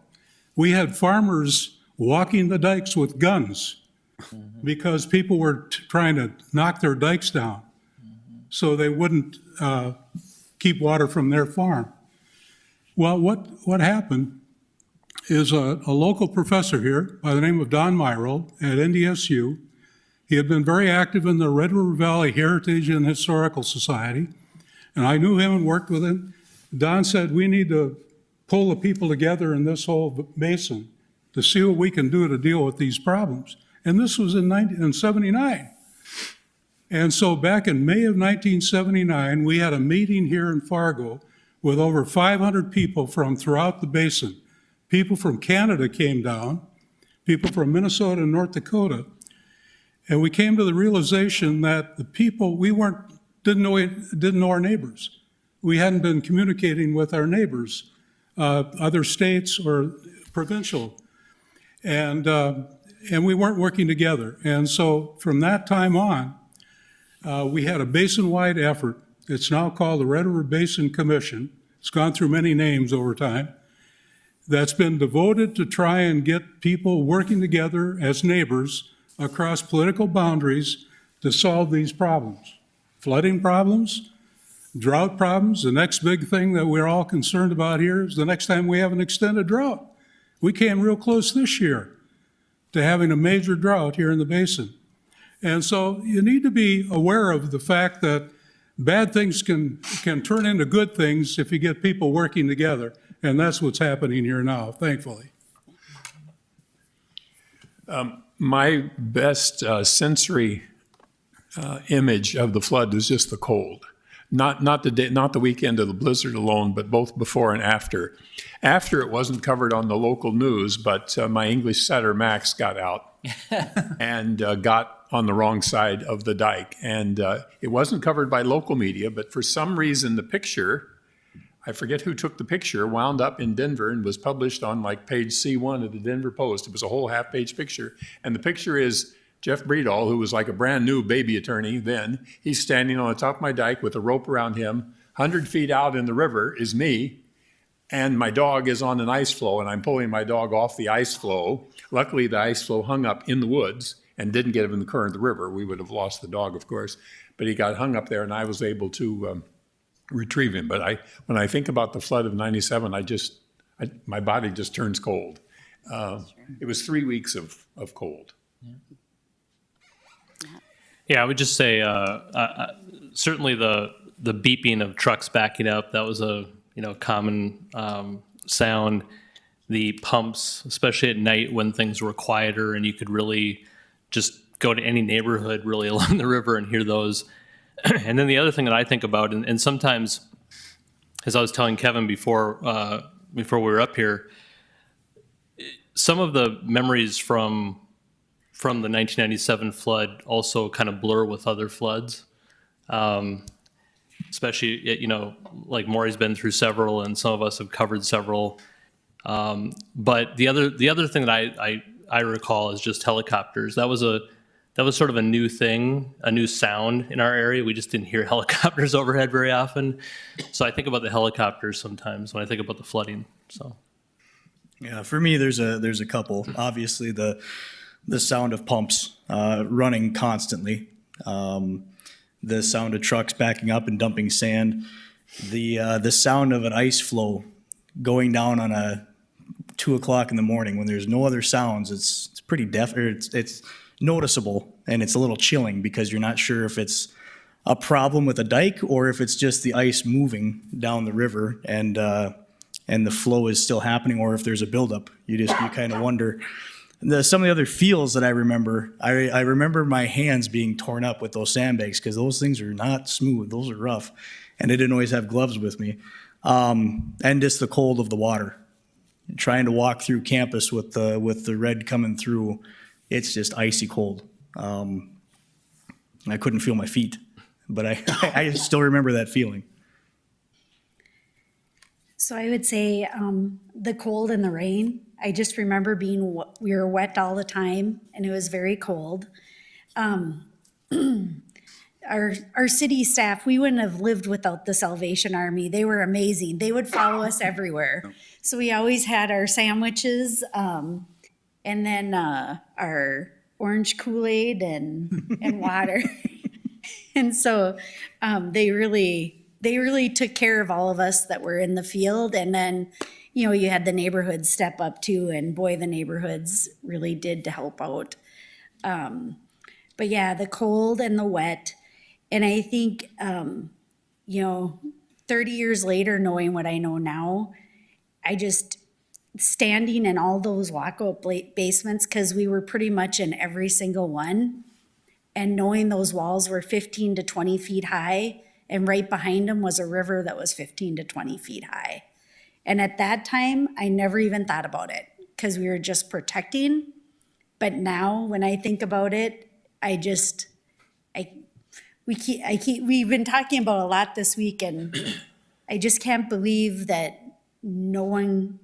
We had farmers walking the dikes with guns because people were trying to knock their dikes down so they wouldn't keep water from their farm. Well, what happened is a local professor here by the name of Don Myrold at NDSU. He had been very active in the Red River Valley Heritage and Historical Society, and I knew him and worked with him. Don said, we need to pull the people together in this whole basin to see what we can do to deal with these problems. And this was in 79. And so back in May of 1979, we had a meeting here in Fargo with over 500 people from throughout the basin. People from Canada came down, people from Minnesota and North Dakota. And we came to the realization that the people, didn't know our neighbors. We hadn't been communicating with our neighbors, other states or provincial. And we weren't working together. And so from that time on, we had a basin-wide effort. It's now called the Red River Basin Commission. It's gone through many names over time. That's been devoted to try and get people working together as neighbors across political boundaries to solve these problems. Flooding problems, drought problems. The next big thing that we're all concerned about here is the next time we have an extended drought. We came real close this year to having a major drought here in the basin. And so you need to be aware of the fact that bad things can turn into good things if you get people working together. And that's what's happening here now, thankfully. My best sensory image of the flood was just the cold. Not the weekend of the blizzard alone, but both before and after. After, it wasn't covered on the local news, but my English setter Max got out and got on the wrong side of the dike. And it wasn't covered by local media, but for some reason the picture, I forget who took the picture, wound up in Denver and was published on like page C1 of the Denver Post. It was a whole half-page picture. And the picture is Jeff Bredahl, who was like a brand new baby attorney then. He's standing on the top of my dike with a rope around him. 100 feet out in the river is me, and my dog is on an ice floe, and I'm pulling my dog off the ice floe. Luckily, the ice floe hung up in the woods and didn't get him in the current of the river. We would have lost the dog, of course. But he got hung up there, and I was able to retrieve him. But when I think about the flood of '97, my body just turns cold. It was 3 weeks of cold. Yeah, I would just say certainly the beeping of trucks backing up, that was a common sound. The pumps, especially at night when things were quieter and you could really just go to any neighborhood really along the river and hear those. And then the other thing that I think about, and sometimes, as I was telling Kevin before we were up here, some of the memories from the 1997 flood also kind of blur with other floods. Especially, like Maury's been through several, and some of us have covered several. But the other thing that I recall is just helicopters. That was sort of a new thing, a new sound in our area. We just didn't hear helicopters overhead very often. So I think about the helicopters sometimes when I think about the flooding. So. Yeah, for me, there's a couple. Obviously, the sound of pumps running constantly, the sound of trucks backing up and dumping sand, the sound of an ice floe going down on a 2 o'clock in the morning when there's no other sounds. It's pretty deaf, or it's noticeable, and it's a little chilling because you're not sure if it's a problem with a dike or if it's just the ice moving down the river and the flow is still happening, or if there's a buildup. You kind of wonder. Some of the other feels that I remember, I remember my hands being torn up with those sandbags because those things are not smooth. Those are rough, and I didn't always have gloves with me. And just the cold of the water. Trying to walk through campus with the red coming through, it's just icy cold. I couldn't feel my feet, but I still remember that feeling. So I would say the cold and the rain. I just remember we were wet all the time, and it was very cold. Our city staff, we wouldn't have lived without the Salvation Army. They were amazing. They would follow us everywhere. So we always had our sandwiches, and then our orange Kool-Aid and water. And so they really took care of all of us that were in the field. And then, you had the neighborhoods step up too, and boy, the neighborhoods really did to help out. But yeah, the cold and the wet. And I think, 30 years later, knowing what I know now, I just standing in all those walkout basements, because we were pretty much in every single one, and knowing those walls were 15 to 20 feet high, and right behind them was a river that was 15 to 20 feet high. And at that time, I never even thought about it because we were just protecting. But now when I think about it, we've been talking about a lot this week, and I just can't believe that no one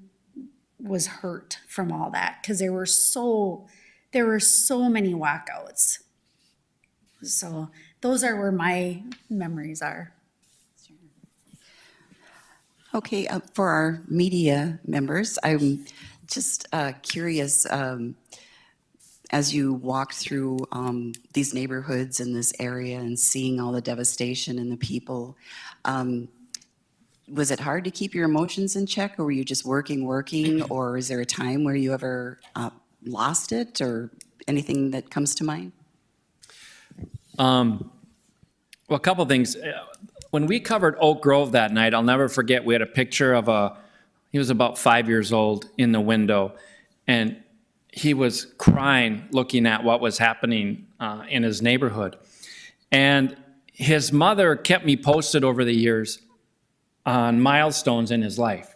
was hurt from all that, because there were so many walkouts. So those are where my memories are. Okay, for our media members, I'm just curious, as you walk through these neighborhoods in this area and seeing all the devastation and the people, was it hard to keep your emotions in check, or were you just working, or is there a time where you ever lost it, or anything that comes to mind? Well, a couple things. When we covered Oak Grove that night, I'll never forget, we had a picture of he was about 5 years old in the window, and he was crying looking at what was happening in his neighborhood. And his mother kept me posted over the years on milestones in his life.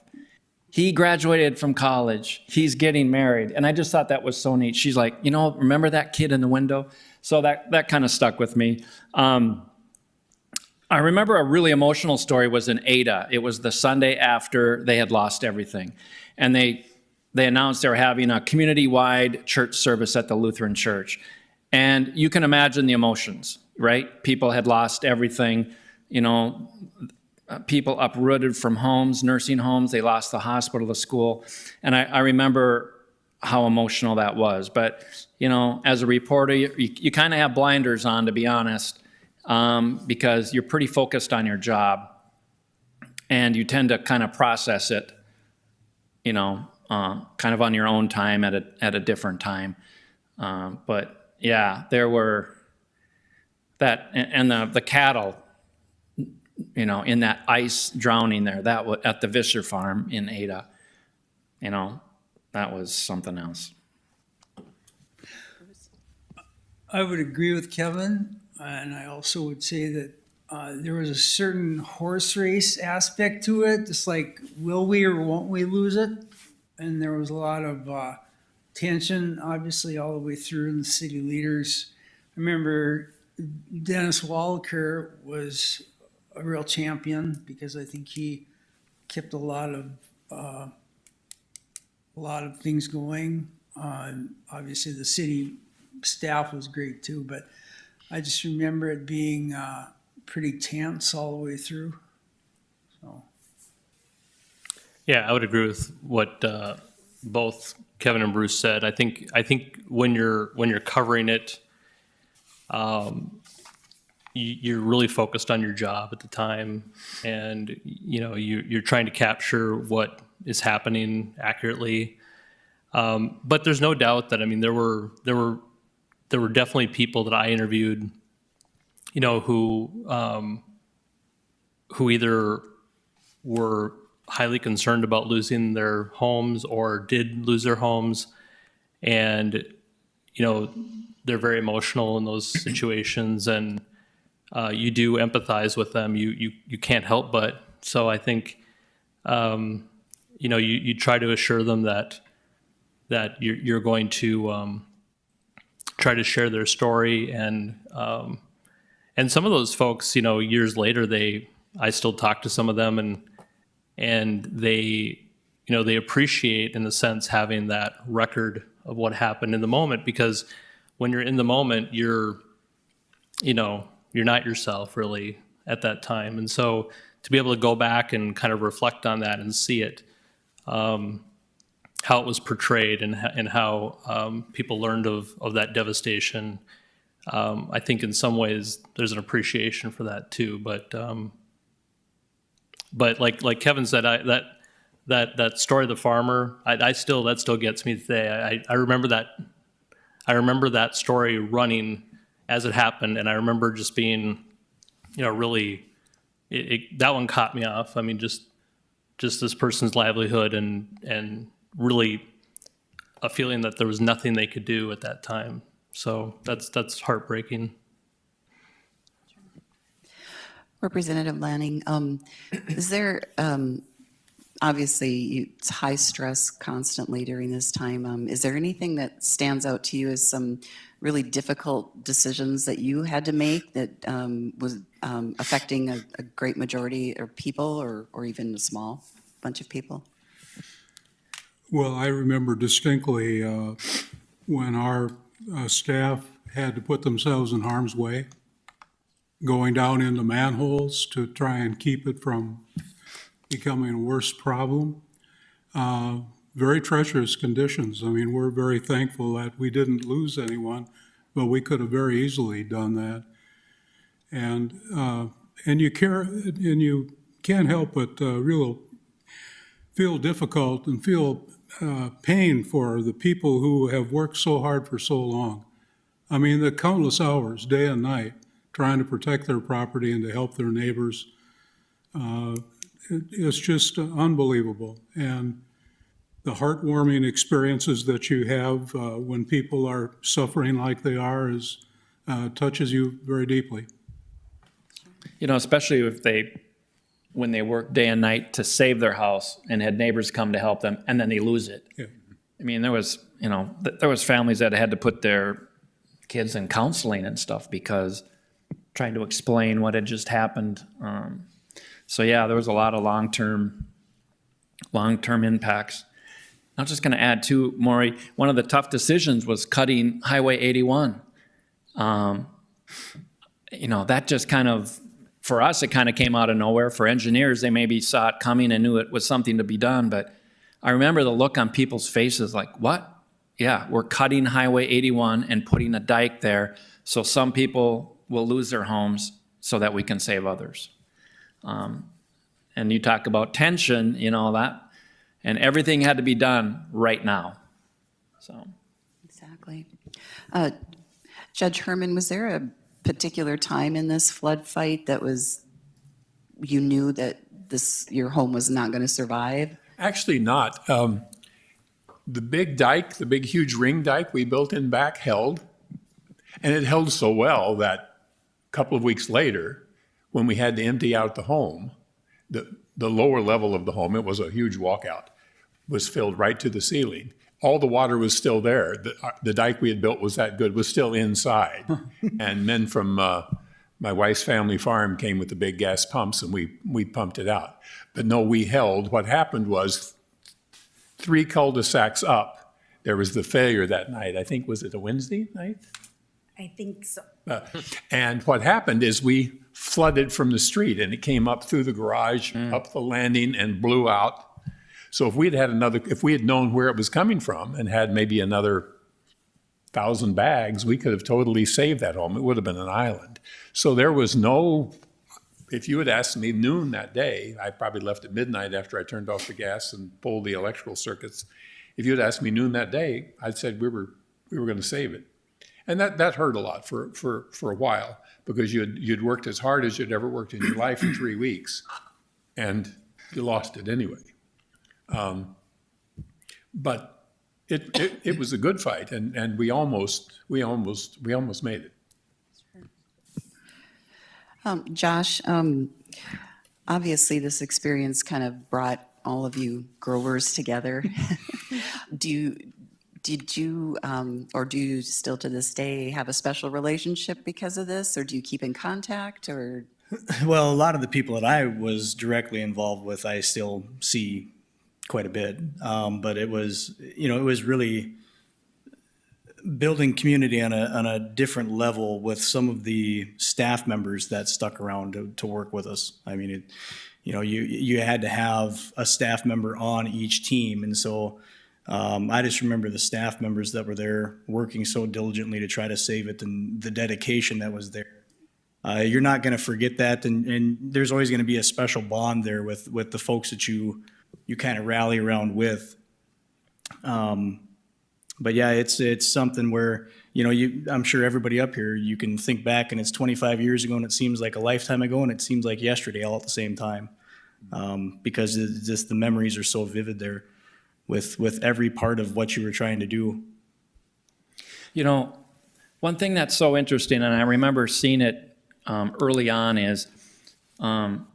He graduated from college, he's getting married, and I just thought that was so neat. She's like, remember that kid in the window? So that kind of stuck with me. I remember a really emotional story was in Ada. It was the Sunday after they had lost everything. And they announced they were having a community-wide church service at the Lutheran church. And you can imagine the emotions, right? People had lost everything, people uprooted from homes, nursing homes. They lost the hospital, the school. And I remember how emotional that was. But, as a reporter, you kind of have blinders on, to be honest, because you're pretty focused on your job, and you tend to kind of process it kind of on your own time at a different time. But yeah, there were that, and the cattle, in that ice drowning there, that was at the Visser farm in Ada, that was something else. I would agree with Kevin, and I also would say that there was a certain horse race aspect to it, just like, will we or won't we lose it? And there was a lot of tension, obviously, all the way through in the city leaders. I remember Dennis Wallaker was a real champion because I think he kept a lot of things going. Obviously, the city staff was great too, but I just remember it being pretty tense all the way through. So. Yeah, I would agree with what both Kevin and Bruce said. I think when you're covering it, you're really focused on your job at the time, and you're trying to capture what is happening accurately. But there's no doubt that there were definitely people that I interviewed, who either were highly concerned about losing their homes or did lose their homes, and they're very emotional in those situations, and you do empathize with them. You can't help but. So I think you try to assure them that you're going to try to share their story, and some of those folks, years later, I still talk to some of them, and they appreciate, in a sense, having that record of what happened in the moment, because when you're in the moment, you're not yourself really at that time. And so to be able to go back and kind of reflect on that and see it, how it was portrayed and how people learned of that devastation, I think in some ways there's an appreciation for that too. But like Kevin said, that story of the farmer, that still gets me today. I remember that. I remember that story running as it happened, and I remember just being, really, that one caught me off. I mean, just this person's livelihood and really a feeling that there was nothing they could do at that time. So that's heartbreaking. Representative Lanning, is there, obviously, it's high stress constantly during this time. Is there anything that stands out to you as some really difficult decisions that you had to make that was affecting a great majority of people, or even a small bunch of people? Well, I remember distinctly when our staff had to put themselves in harm's way, going down into manholes to try and keep it from becoming a worse problem. Very treacherous conditions. I mean, we're very thankful that we didn't lose anyone, but we could have very easily done that. And you care, and you can't help but feel difficult and feel pain for the people who have worked so hard for so long. I mean, the countless hours, day and night, trying to protect their property and to help their neighbors. It's just unbelievable. And the heartwarming experiences that you have when people are suffering like they are touches you very deeply. Especially when they work day and night to save their house and had neighbors come to help them, and then they lose it. Yeah. I mean, there was families that had to put their kids in counseling and stuff because trying to explain what had just happened. So yeah, there was a lot of long-term impacts. I'm just going to add too, Maury, one of the tough decisions was cutting Highway 81. That just kind of, for us, it kind of came out of nowhere. For engineers, they maybe saw it coming and knew it was something to be done. But I remember the look on people's faces like, what? Yeah, we're cutting Highway 81 and putting a dike there so some people will lose their homes so that we can save others. And you talk about tension, that, and everything had to be done right now. So. Exactly. Judge Herman, was there a particular time in this flood fight that you knew that your home was not going to survive? Actually not. The big dike, the big huge ring dike we built in back held, and it held so well that a couple of weeks later, when we had to empty out the home, the lower level of the home, it was a huge walkout, was filled right to the ceiling. All the water was still there. The dike we had built was that good, was still inside. And men from my wife's family farm came with the big gas pumps, and we pumped it out. But no, we held. What happened was 3 cul-de-sacs up, there was the failure that night. I think, was it a Wednesday night? I think so. And what happened is we flooded from the street, and it came up through the garage, up the landing, and blew out. So if we had known where it was coming from and had maybe another 1,000 bags, we could have totally saved that home. It would have been an island. So there was no, if you had asked me noon that day, I probably left at midnight after I turned off the gas and pulled the electrical circuits. If you had asked me noon that day, I'd said we were going to save it. And that hurt a lot for a while, because you'd worked as hard as you'd ever worked in your life in 3 weeks, and you lost it anyway. But it was a good fight, and we almost made it. Josh, obviously this experience kind of brought all of you growers together. Did you, or do you still to this day have a special relationship because of this, or do you keep in contact, or? Well, a lot of the people that I was directly involved with, I still see quite a bit. But it was really building community on a different level with some of the staff members that stuck around to work with us. I mean, you had to have a staff member on each team, and so I just remember the staff members that were there working so diligently to try to save it, and the dedication that was there. You're not going to forget that, and there's always going to be a special bond there with the folks that you kind of rally around with. But yeah, it's something where, I'm sure everybody up here, you can think back and it's 25 years ago and it seems like a lifetime ago and it seems like yesterday all at the same time. Because the memories are so vivid there with every part of what you were trying to do. One thing that's so interesting, and I remember seeing it early on, is the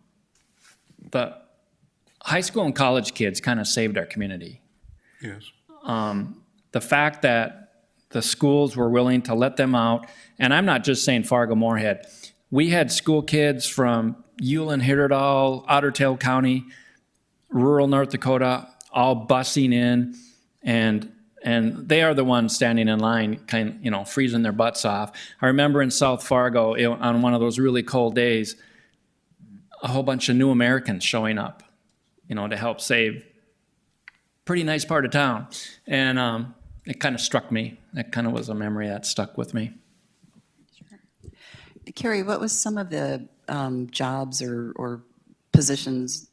high school and college kids kind of saved our community. Yes. The fact that the schools were willing to let them out, and I'm not just saying Fargo-Moorhead. We had school kids from Ulen, Hitterdal, Otter Tail County, rural North Dakota, all busing in, and they are the ones standing in line, freezing their butts off. I remember in South Fargo, on one of those really cold days, a whole bunch of new Americans showing up, to help save pretty nice part of town. And it kind of struck me. That kind of was a memory that stuck with me. Sure. Carrie, what was some of the jobs or positions,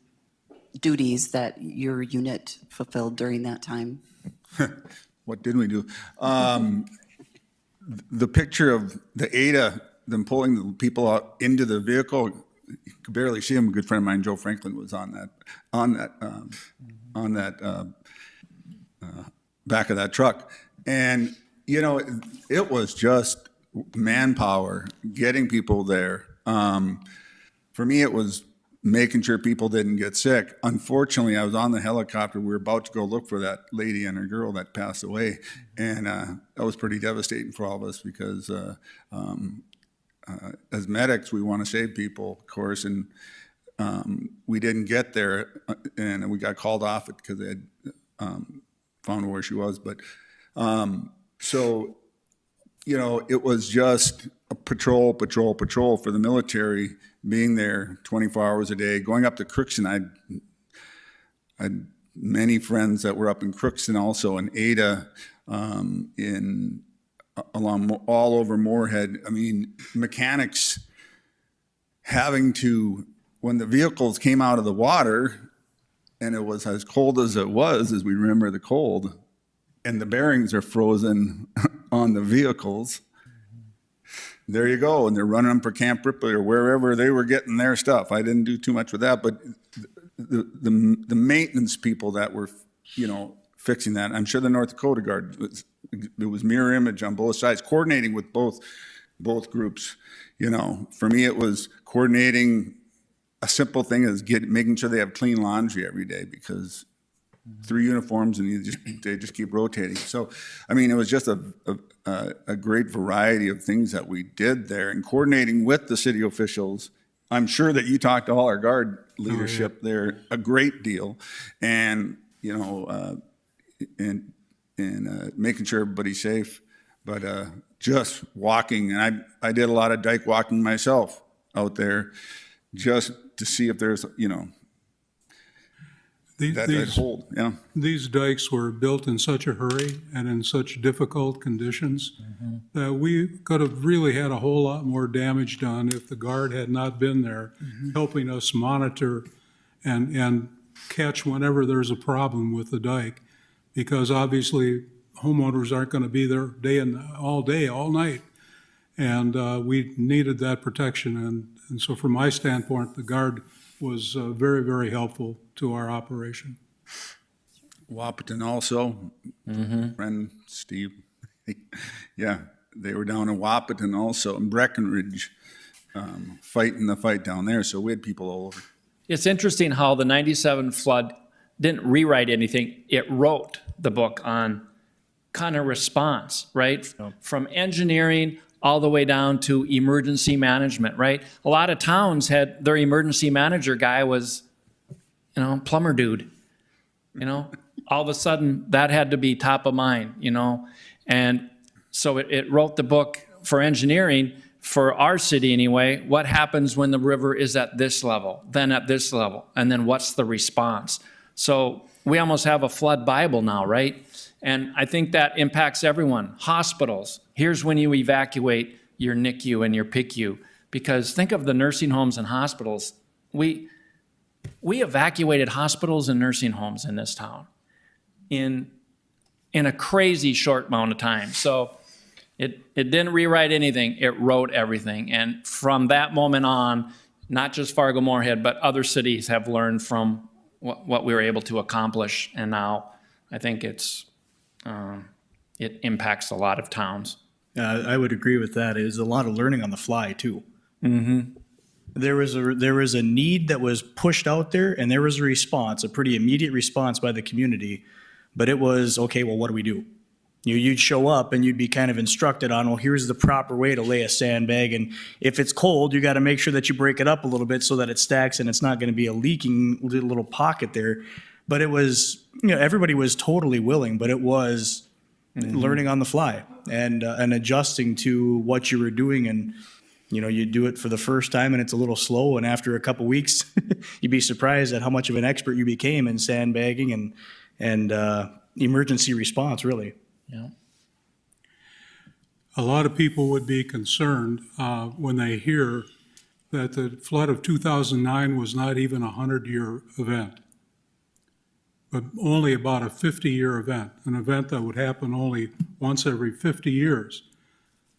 duties that your unit fulfilled during that time? What did we do? The picture of the Ada, them pulling the people out into the vehicle, you could barely see him. A good friend of mine, Joe Franklin, was on that back of that truck. And, it was just manpower, getting people there. For me, it was making sure people didn't get sick. Unfortunately, I was on the helicopter. We were about to go look for that lady and her girl that passed away. And that was pretty devastating for all of us because as medics, we want to save people, of course, and we didn't get there, and we got called off it because they had found where she was. But it was just a patrol for the military, being there 24 hours a day, going up to Crookston. I had many friends that were up in Crookston also, in Ada, along all over Moorhead. I mean, mechanics having to, when the vehicles came out of the water, and it was as cold as it was, as we remember the cold, and the bearings are frozen on the vehicles. There you go, and they're running them for Camp Ripley or wherever they were getting their stuff. I didn't do too much with that, but the maintenance people that were, fixing that, I'm sure the North Dakota Guard, it was mirror image on both sides, coordinating with both groups. For me, it was coordinating a simple thing as making sure they have clean laundry every day, because 3 uniforms and they just keep rotating. So, it was just a great variety of things that we did there, and coordinating with the city officials. I'm sure that you talked to all our Guard leadership there a great deal, and making sure everybody's safe. But just walking, and I did a lot of dike walking myself out there, just to see if there's that hold. Yeah. These dikes were built in such a hurry and in such difficult conditions that we could have really had a whole lot more damage done if the Guard had not been there helping us monitor and catch whenever there's a problem with the dike, because obviously homeowners aren't going to be there all day, all night. And we needed that protection. And so from my standpoint, the Guard was very, very helpful to our operation. Wapaton also, friend Steve. Yeah, they were down in Wapaton also, in Breckenridge, fighting the fight down there. So we had people all over. It's interesting how the 97 flood didn't rewrite anything. It wrote the book on kind of response, right? From engineering all the way down to emergency management, right? A lot of towns had their emergency manager guy was, plumber dude, all of a sudden that had to be top of mind, and so it wrote the book for engineering for our city anyway. What happens when the river is at this level, then at this level, and then what's the response? So we almost have a flood Bible now, right? And I think that impacts everyone. Hospitals, here's when you evacuate your NICU and your PICU, because think of the nursing homes and hospitals. We evacuated hospitals and nursing homes in this town in a crazy short amount of time. So it didn't rewrite anything, it wrote everything. And from that moment on, not just Fargo-Moorhead, but other cities have learned from what we were able to accomplish. And now I think it impacts a lot of towns. I would agree with that. It was a lot of learning on the fly too. Mm-hmm. There was a need that was pushed out there, and there was a response, a pretty immediate response by the community. But it was, okay, well, what do we do? You'd show up and you'd be kind of instructed on, well, here's the proper way to lay a sandbag. And if it's cold, you got to make sure that you break it up a little bit so that it stacks and it's not going to be a leaking little pocket there. But it was, everybody was totally willing, but it was learning on the fly and adjusting to what you were doing. And, you do it for the first time and it's a little slow. And after a couple weeks, you'd be surprised at how much of an expert you became in sandbagging and emergency response, really. Yeah. A lot of people would be concerned when they hear that the flood of 2009 was not even a 100-year event, but only about a 50-year event, an event that would happen only once every 50 years.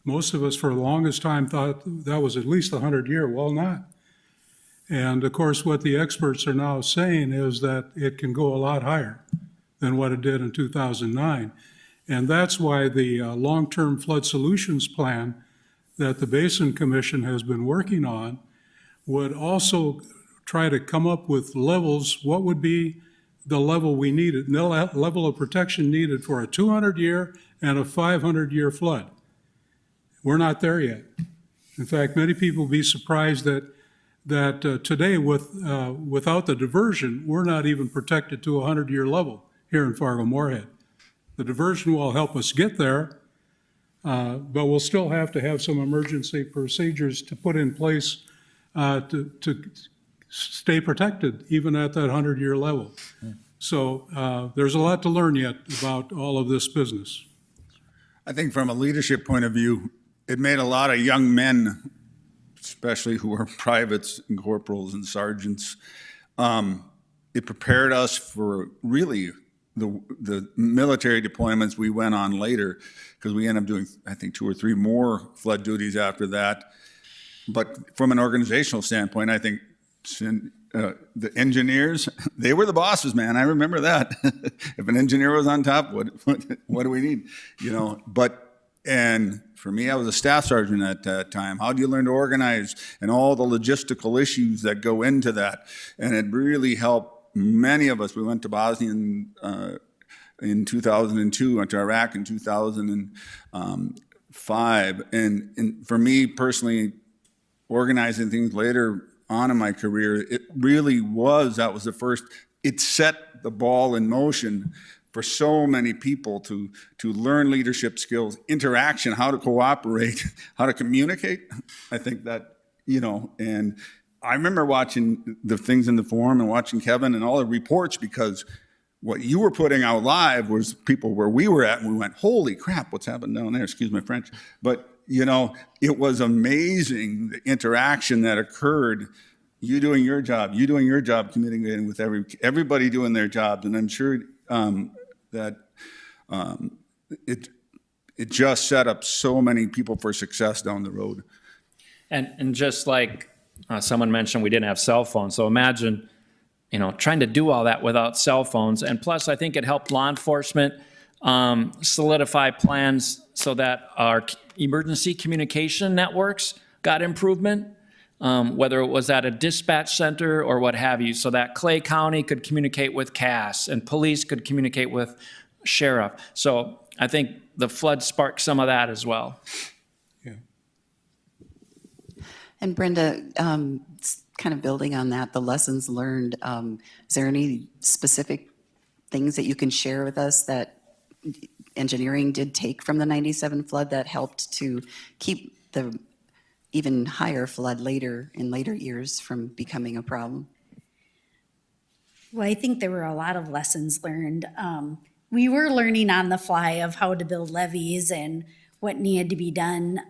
Most of us for the longest time thought that was at least 100-year. Well, not. And of course, what the experts are now saying is that it can go a lot higher than what it did in 2009. And that's why the long-term flood solutions plan that the Basin Commission has been working on would also try to come up with levels. What would be the level we needed, the level of protection needed for a 200-year and a 500-year flood? We're not there yet. In fact, many people will be surprised that today, without the diversion, we're not even protected to a 100-year level here in Fargo-Moorhead. The diversion will help us get there, but we'll still have to have some emergency procedures to put in place to stay protected, even at that 100-year level. So there's a lot to learn yet about all of this business. I think from a leadership point of view, it made a lot of young men, especially who are privates and corporals and sergeants, it prepared us for really the military deployments we went on later, because we ended up doing, I think, 2 or 3 more flood duties after that. But from an organizational standpoint, I think the engineers, they were the bosses, man. I remember that. If an engineer was on top, what do we need? You know, and for me, I was a staff sergeant at that time. How do you learn to organize and all the logistical issues that go into that? And it really helped many of us. We went to Bosnia in 2002, went to Iraq in 2005. And for me personally, organizing things later on in my career, it really was, that was the first, it set the ball in motion for so many people to learn leadership skills, interaction, how to cooperate, how to communicate. I think that, you know, and I remember watching the things in the forum and watching Kevin and all the reports, because what you were putting out live was people where we were at, and we went, holy crap, what's happened down there? Excuse my French. But, you know, it was amazing, the interaction that occurred. You doing your job, communicating with everybody doing their jobs. And I'm sure that it just set up so many people for success down the road. And just like someone mentioned, we didn't have cell phones. So imagine, you know, trying to do all that without cell phones. And plus, I think it helped law enforcement solidify plans so that our emergency communication networks got improvement, whether it was at a dispatch center or what have you, so that Clay County could communicate with Cass and police could communicate with sheriff. So I think the flood sparked some of that as well. And Brenda, kind of building on that, the lessons learned, is there any specific things that you can share with us that engineering did take from the 97 flood that helped to keep the even higher flood in later years from becoming a problem? Well, I think there were a lot of lessons learned. We were learning on the fly of how to build levees and what needed to be done.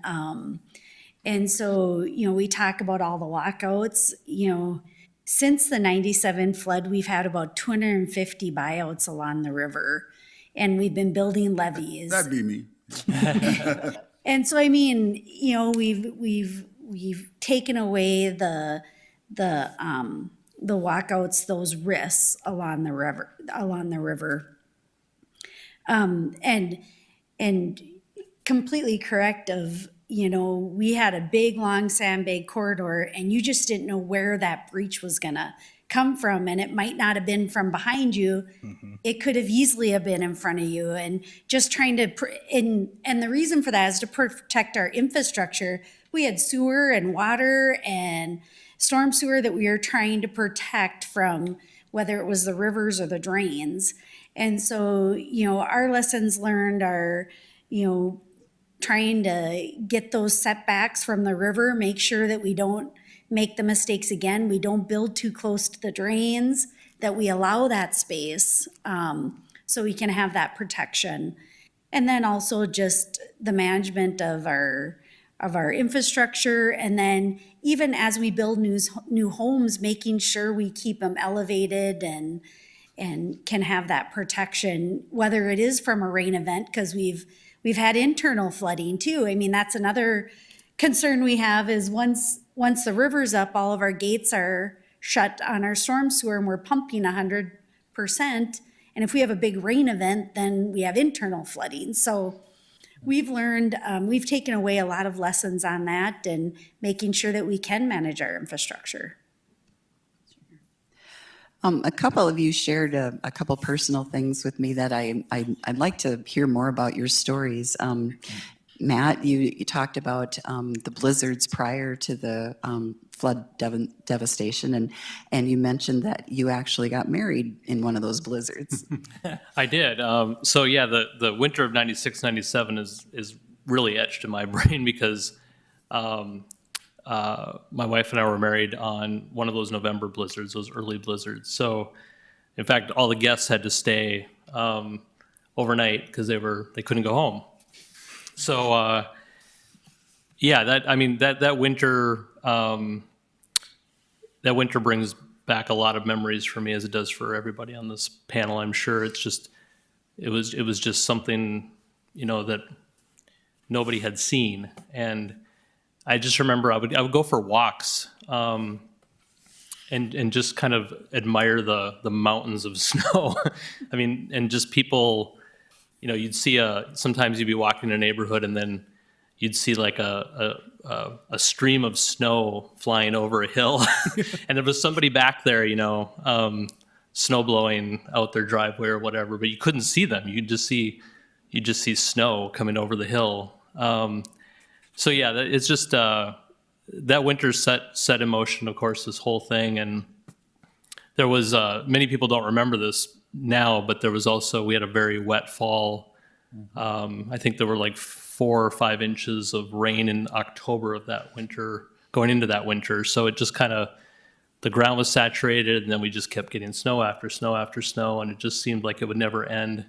And so, you know, we talk about all the walkouts. You know, since the 97 flood, we've had about 250 buyouts along the river, and we've been building levees. That'd be me. And so, I mean, you know, we've taken away the walkouts, those risks along the river, and completely correct of, you know, we had a big, long sandbag corridor, and you just didn't know where that breach was gonna come from, and it might not have been from behind you. Mm-hmm. It could have easily have been in front of you, and just trying to, and the reason for that is to protect our infrastructure. We had sewer and water and storm sewer that we were trying to protect from, whether it was the rivers or the drains. And so, you know, our lessons learned are, you know, trying to get those setbacks from the river, make sure that we don't make the mistakes again. We don't build too close to the drains, that we allow that space so we can have that protection. And then also just the management of our infrastructure. And then even as we build new homes, making sure we keep them elevated and can have that protection, whether it is from a rain event, because we've had internal flooding too. I mean, that's another concern we have, is once the river's up, all of our gates are shut on our storm sewer, and we're pumping 100%. And if we have a big rain event, then we have internal flooding. So we've learned, we've taken away a lot of lessons on that and making sure that we can manage our infrastructure. A couple of you shared a couple personal things with me that I'd like to hear more about your stories. Matt, you talked about the blizzards prior to the flood devastation, and you mentioned that you actually got married in one of those blizzards. I did. So yeah, the winter of 96, 97 is really etched in my brain because my wife and I were married on one of those November blizzards, those early blizzards. So in fact, all the guests had to stay overnight because they couldn't go home. So yeah, that winter brings back a lot of memories for me, as it does for everybody on this panel, I'm sure. It's just, it was just something, you know, that nobody had seen. And I just remember I would go for walks, and just kind of admire the mountains of snow. I mean, and just people, you know, you'd see sometimes you'd be walking in a neighborhood and then you'd see like a stream of snow flying over a hill. And there was somebody back there, you know, snow blowing out their driveway or whatever, but you couldn't see them. You'd just see snow coming over the hill. So yeah, it's just, that winter set in motion, of course, this whole thing. And there was, many people don't remember this now, but there was also, we had a very wet fall. I think there were like 4 or 5 inches of rain in October of that winter, going into that winter. So it just kind of, the ground was saturated, and then we just kept getting snow after snow after snow, and it just seemed like it would never end.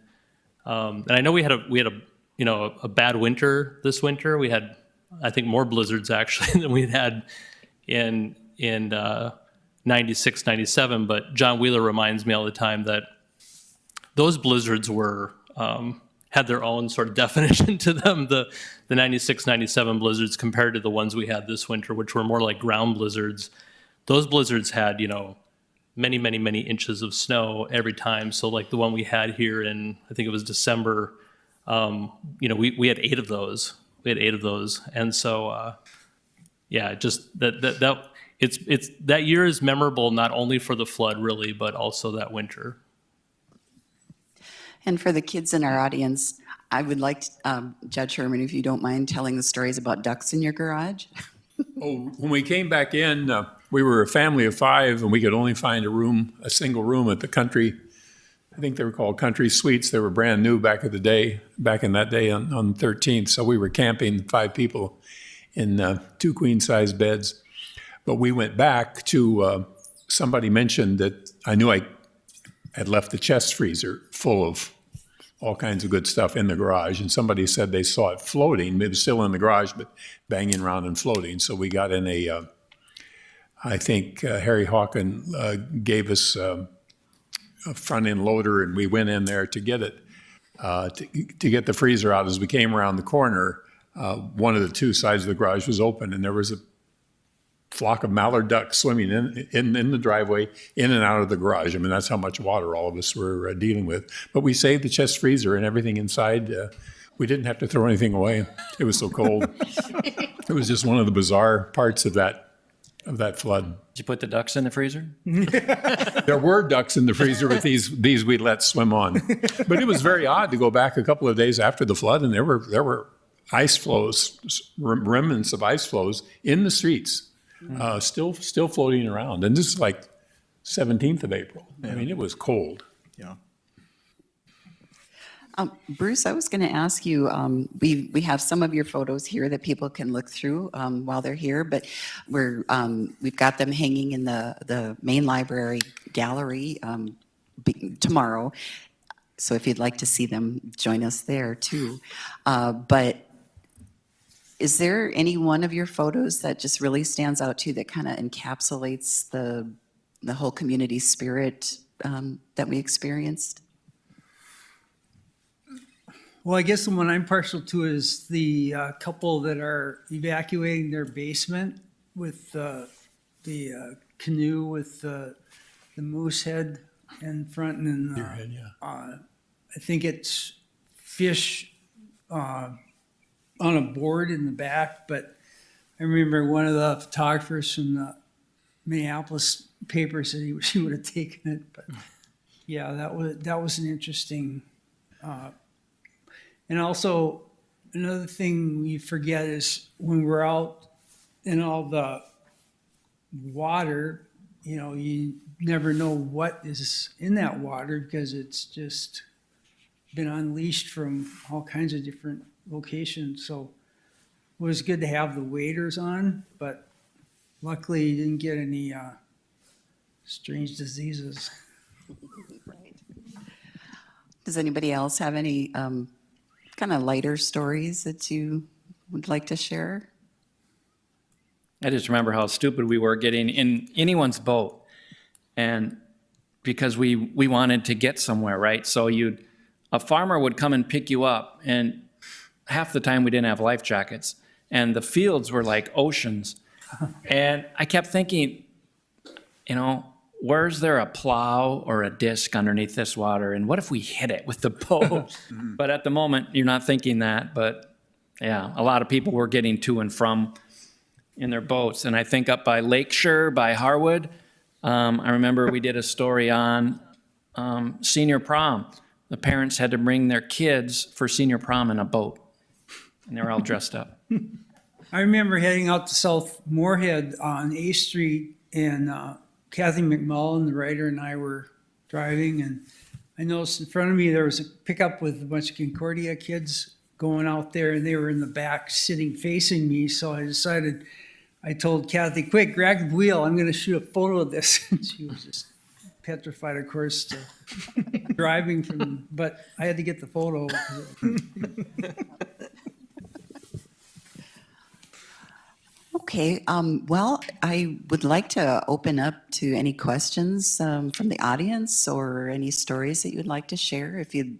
And I know we had a bad winter this winter. We had, I think, more blizzards actually than we'd had in 96, 97. But John Wheeler reminds me all the time that those blizzards were, had their own sort of definition to them, the 96, 97 blizzards compared to the ones we had this winter, which were more like ground blizzards. Those blizzards had, you know, many, many, many inches of snow every time. So like the one we had here in, I think it was December, you know, we had 8 of those. We had 8 of those. And so, yeah, just that year is memorable, not only for the flood really, but also that winter. And for the kids in our audience, I would like, Judge Herman, if you don't mind telling the stories about ducks in your garage. Oh, when we came back in, we were a family of 5, and we could only find a single room at the country. I think they were called Country Suites. They were brand new back in that day on the 13th. So we were camping, 5 people in 2 queen-size beds. But we went back to, somebody mentioned that I knew I had left the chest freezer full of all kinds of good stuff in the garage. And somebody said they saw it floating. It was still in the garage, but banging around and floating. So we got in I think Harry Hawken gave us a front-end loader, and we went in there to get it, to get the freezer out. As we came around the corner, one of the 2 sides of the garage was open, and there was a flock of mallard ducks swimming in the driveway, in and out of the garage. I mean, that's how much water all of us were dealing with. But we saved the chest freezer and everything inside. We didn't have to throw anything away. It was so cold. It was just one of the bizarre parts of that flood. Did you put the ducks in the freezer? There were ducks in the freezer, but these we let swim on. But it was very odd to go back a couple of days after the flood, and there were ice flows, remnants of ice flows in the streets, still floating around. And this is like 17th of April. Yeah. I mean, it was cold. Yeah. Bruce, I was going to ask you, we have some of your photos here that people can look through while they're here, but we've got them hanging in the main library gallery tomorrow. So if you'd like to see them, join us there too. But is there any one of your photos that just really stands out to you that kind of encapsulates the whole community spirit that we experienced? Well, I guess the one I'm partial to is the couple that are evacuating their basement with the canoe with the moose head in front, and I think it's fish on a board in the back. But I remember one of the photographers from the Minneapolis paper said she would have taken it. But yeah, that was an interesting. And also, another thing we forget is when we're out in all the water, you know, you never know what is in that water because it's just been unleashed from all kinds of different locations. So it was good to have the waders on, but luckily you didn't get any strange diseases. Right. Does anybody else have any kind of lighter stories that you would like to share? I just remember how stupid we were getting in anyone's boat. and because we wanted to get somewhere, right? So a farmer would come and pick you up, and half the time we didn't have life jackets, and the fields were like oceans. And I kept thinking, where's there a plow or a disc underneath this water? And what if we hit it with the boat? But at the moment, you're not thinking that. But yeah, a lot of people were getting to and from in their boats. And I think up by Lakeshore, by Harwood, I remember we did a story on senior prom. The parents had to bring their kids for senior prom in a boat, and they were all dressed up. I remember heading out to South Moorhead on A Street, and Kathy McMullen, the writer, and I were driving, and I noticed in front of me there was a pickup with a bunch of Concordia kids going out there, and they were in the back sitting facing me. So I told Kathy, quick, grab the wheel. I'm going to shoot a photo of this. And she was just petrified, of course, to driving from, but I had to get the photo. Okay, well, I would like to open up to any questions from the audience or any stories that you'd like to share. If you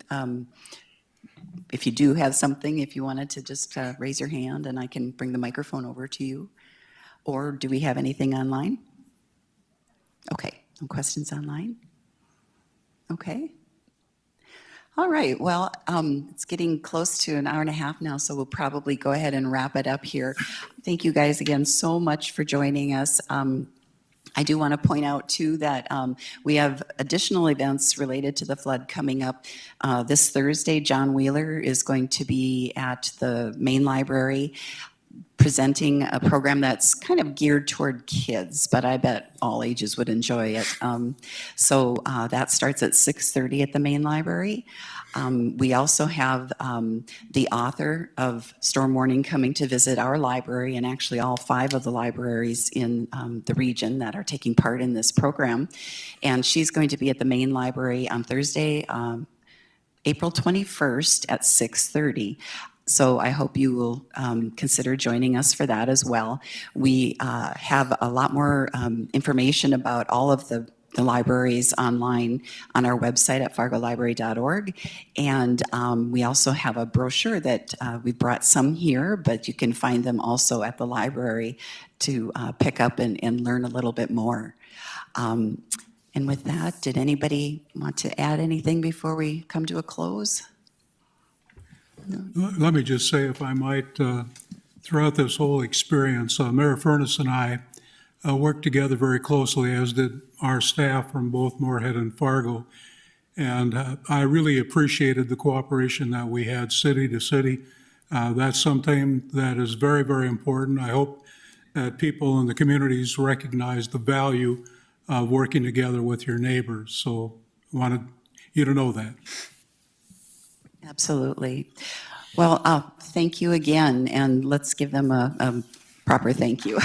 do have something, if you wanted to just raise your hand and I can bring the microphone over to you. Or do we have anything online? Okay, no questions online? Okay. All right, well, it's getting close to an hour and a half now, so we'll probably go ahead and wrap it up here. Thank you guys again so much for joining us. I do want to point out, too, that we have additional events related to the flood coming up. This Thursday, John Wheeler is going to be at the main library presenting a program that's kind of geared toward kids, but I bet all ages would enjoy it. So that starts at 6:30 at the main library. We also have the author of Storm Warning coming to visit our library, and actually all 5 of the libraries in the region that are taking part in this program. And she's going to be at the main library on Thursday, April 21st at 6:30. So I hope you will consider joining us for that as well. We have a lot more information about all of the libraries online on our website at fargolibrary.org. And we also have a brochure that we brought some here, but you can find them also at the library to pick up and learn a little bit more. And with that, did anybody want to add anything before we come to a close? Let me just say, if I might, throughout this whole experience, Mayor Furness and I worked together very closely, as did our staff from both Moorhead and Fargo. And I really appreciated the cooperation that we had city to city. That's something that is very, very important. I hope that people in the communities recognize the value of working together with your neighbors. So I wanted you to know that. Absolutely. Well, thank you again, and let's give them a proper thank you.